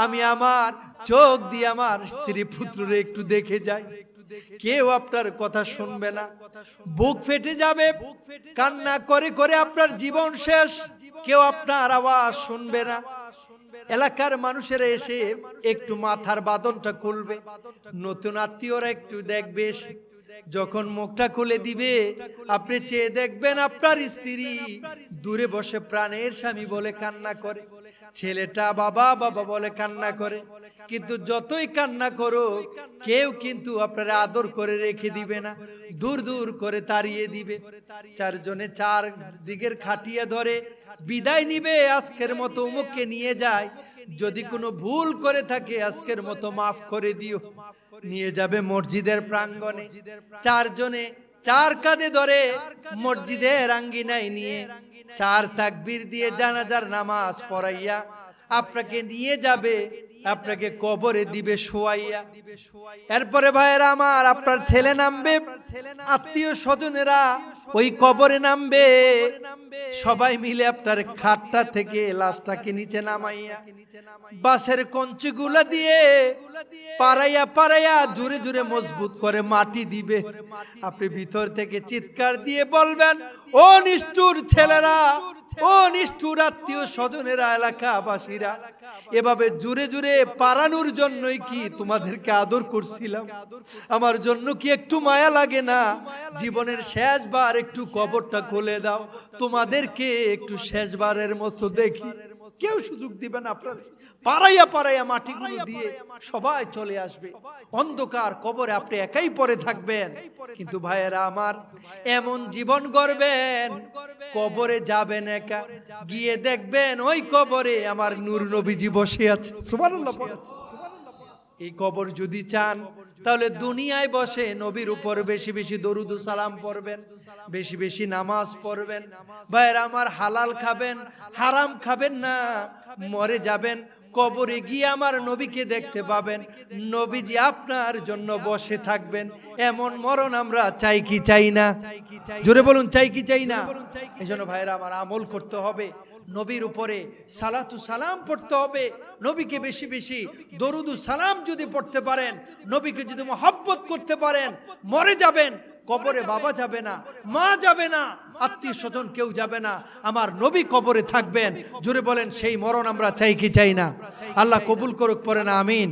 আমি আমার চোখ দিয়ে আমার স্ত্রী পুত্ররে একটু দেখে যাই। কেউ আপনার কথা শুনবে না, বুক ফেটে যাবে, কান্না করে করে আপনার জীবন শেষ। কেউ আপনার আওয়াজ শুনবে না। এলাকার মানুষেরা এসে একটু মাথার বাঁধনটা খুলবে, নতুন আত্মীয়রা একটু দেখবে। যখন মুখটা খুলে দিবে, আপনি চেয়ে দেখবেন আপনার স্ত্রী দূরে বসে প্রাণের স্বামী বলে কান্না করে। ছেলেটা বাবা বাবা বলে কান্না করে, কিন্তু যতই কান্না করো কেউ কিন্তু আপনারা আদর করে রেখে দিবে না, দূর দূর করে তাড়িয়ে দিবে। চারজনে চার দিকের খাটিয়ে ধরে বিদায় নিবে, আজকের মতো অমুককে নিয়ে যায়, যদি কোনো ভুল করে থাকে আজকের মতো মাফ করে দিও। নিয়ে যাবে মসজিদের প্রাঙ্গণে, চারজনে চার কাঁধে ধরে মসজিদের আঙ্গিনায় নিয়ে চার তাকবীর দিয়ে জানাজার নামাজ পড়াইয়া আপনাকে নিয়ে যাবে, আপনাকে কবরে দিবে শোয়াইয়া। এরপরে ভাইয়েরা আমার, আপনার ছেলে নামবে, আত্মীয় স্বজনেরা ওই কবরে নামবে, সবাই মিলে আপনার খাটটা থেকে লাশটাকে নিচে নামাইয়া বাঁশের কঞ্চিগুলা দিয়ে পাড়াইয়া পাড়াইয়া জোরে জোরে মজবুত করে মাটি দিবে। আপনি ভিতর থেকে চিৎকার দিয়ে বলবেন, ও নিষ্ঠুর ছেলেরা, ও নিষ্ঠুর আত্মীয় স্বজনেরা, এলাকাবাসীরা, এভাবে জুড়ে জুড়ে পারানোর জন্যই কি তোমাদেরকে আদর করছিলাম? আমার জন্য কি একটু মায়া লাগে না? জীবনের শেষবার একটু কবরটা খুলে দাও, তোমাদেরকে একটু শেষবারের মতো দেখি। কেউ সুযোগ দিবে না, আপনার পাড়াইয়া পাড়াইয়া মাটিগুলো দিয়ে সবাই চলে আসবে, অন্ধকার কবরে আপনি একাই পড়ে থাকবেন। কিন্তু ভাইয়েরা আমার, এমন জীবন গড়বেন, কবরে যাবেন একা, গিয়ে দেখবেন ওই কবরে আমার নূর নবীজি বসে আছে। সুবহানাল্লাহ। এই কবর যদি চান তাহলে দুনিয়ায় বসে নবীর উপর বেশি বেশি দরুদ ও সালাম পড়বেন, বেশি বেশি নামাজ পড়বেন। ভাইয়েরা আমার, হালাল খাবেন, হারাম খাবেন না। মরে যাবেন, কবরে গিয়ে আমার নবীকে দেখতে পাবেন, নবীজি আপনার জন্য বসে থাকবেন। এমন মরণ আমরা চাই কি চাই না? জোরে বলুন, চাই কি চাই না? এই জন্য ভাইয়েরা আমার, আমল করতে হবে, নবীর উপরে সালাতু সালাম পড়তে হবে, নবীকে বেশি বেশি দরুদ ও সালাম যদি পড়তে পারেন, নবীকে যদি মহব্বত করতে পারেন, মরে যাবেন, কবরে বাবা যাবে না, মা যাবে না, আত্মীয় স্বজন কেউ যাবে না, আমার নবী কবরে থাকবেন। জোরে বলেন, সেই মরণ আমরা চাই কি চাই না? আল্লাহ কবুল করুক, পড়ে না আমিন।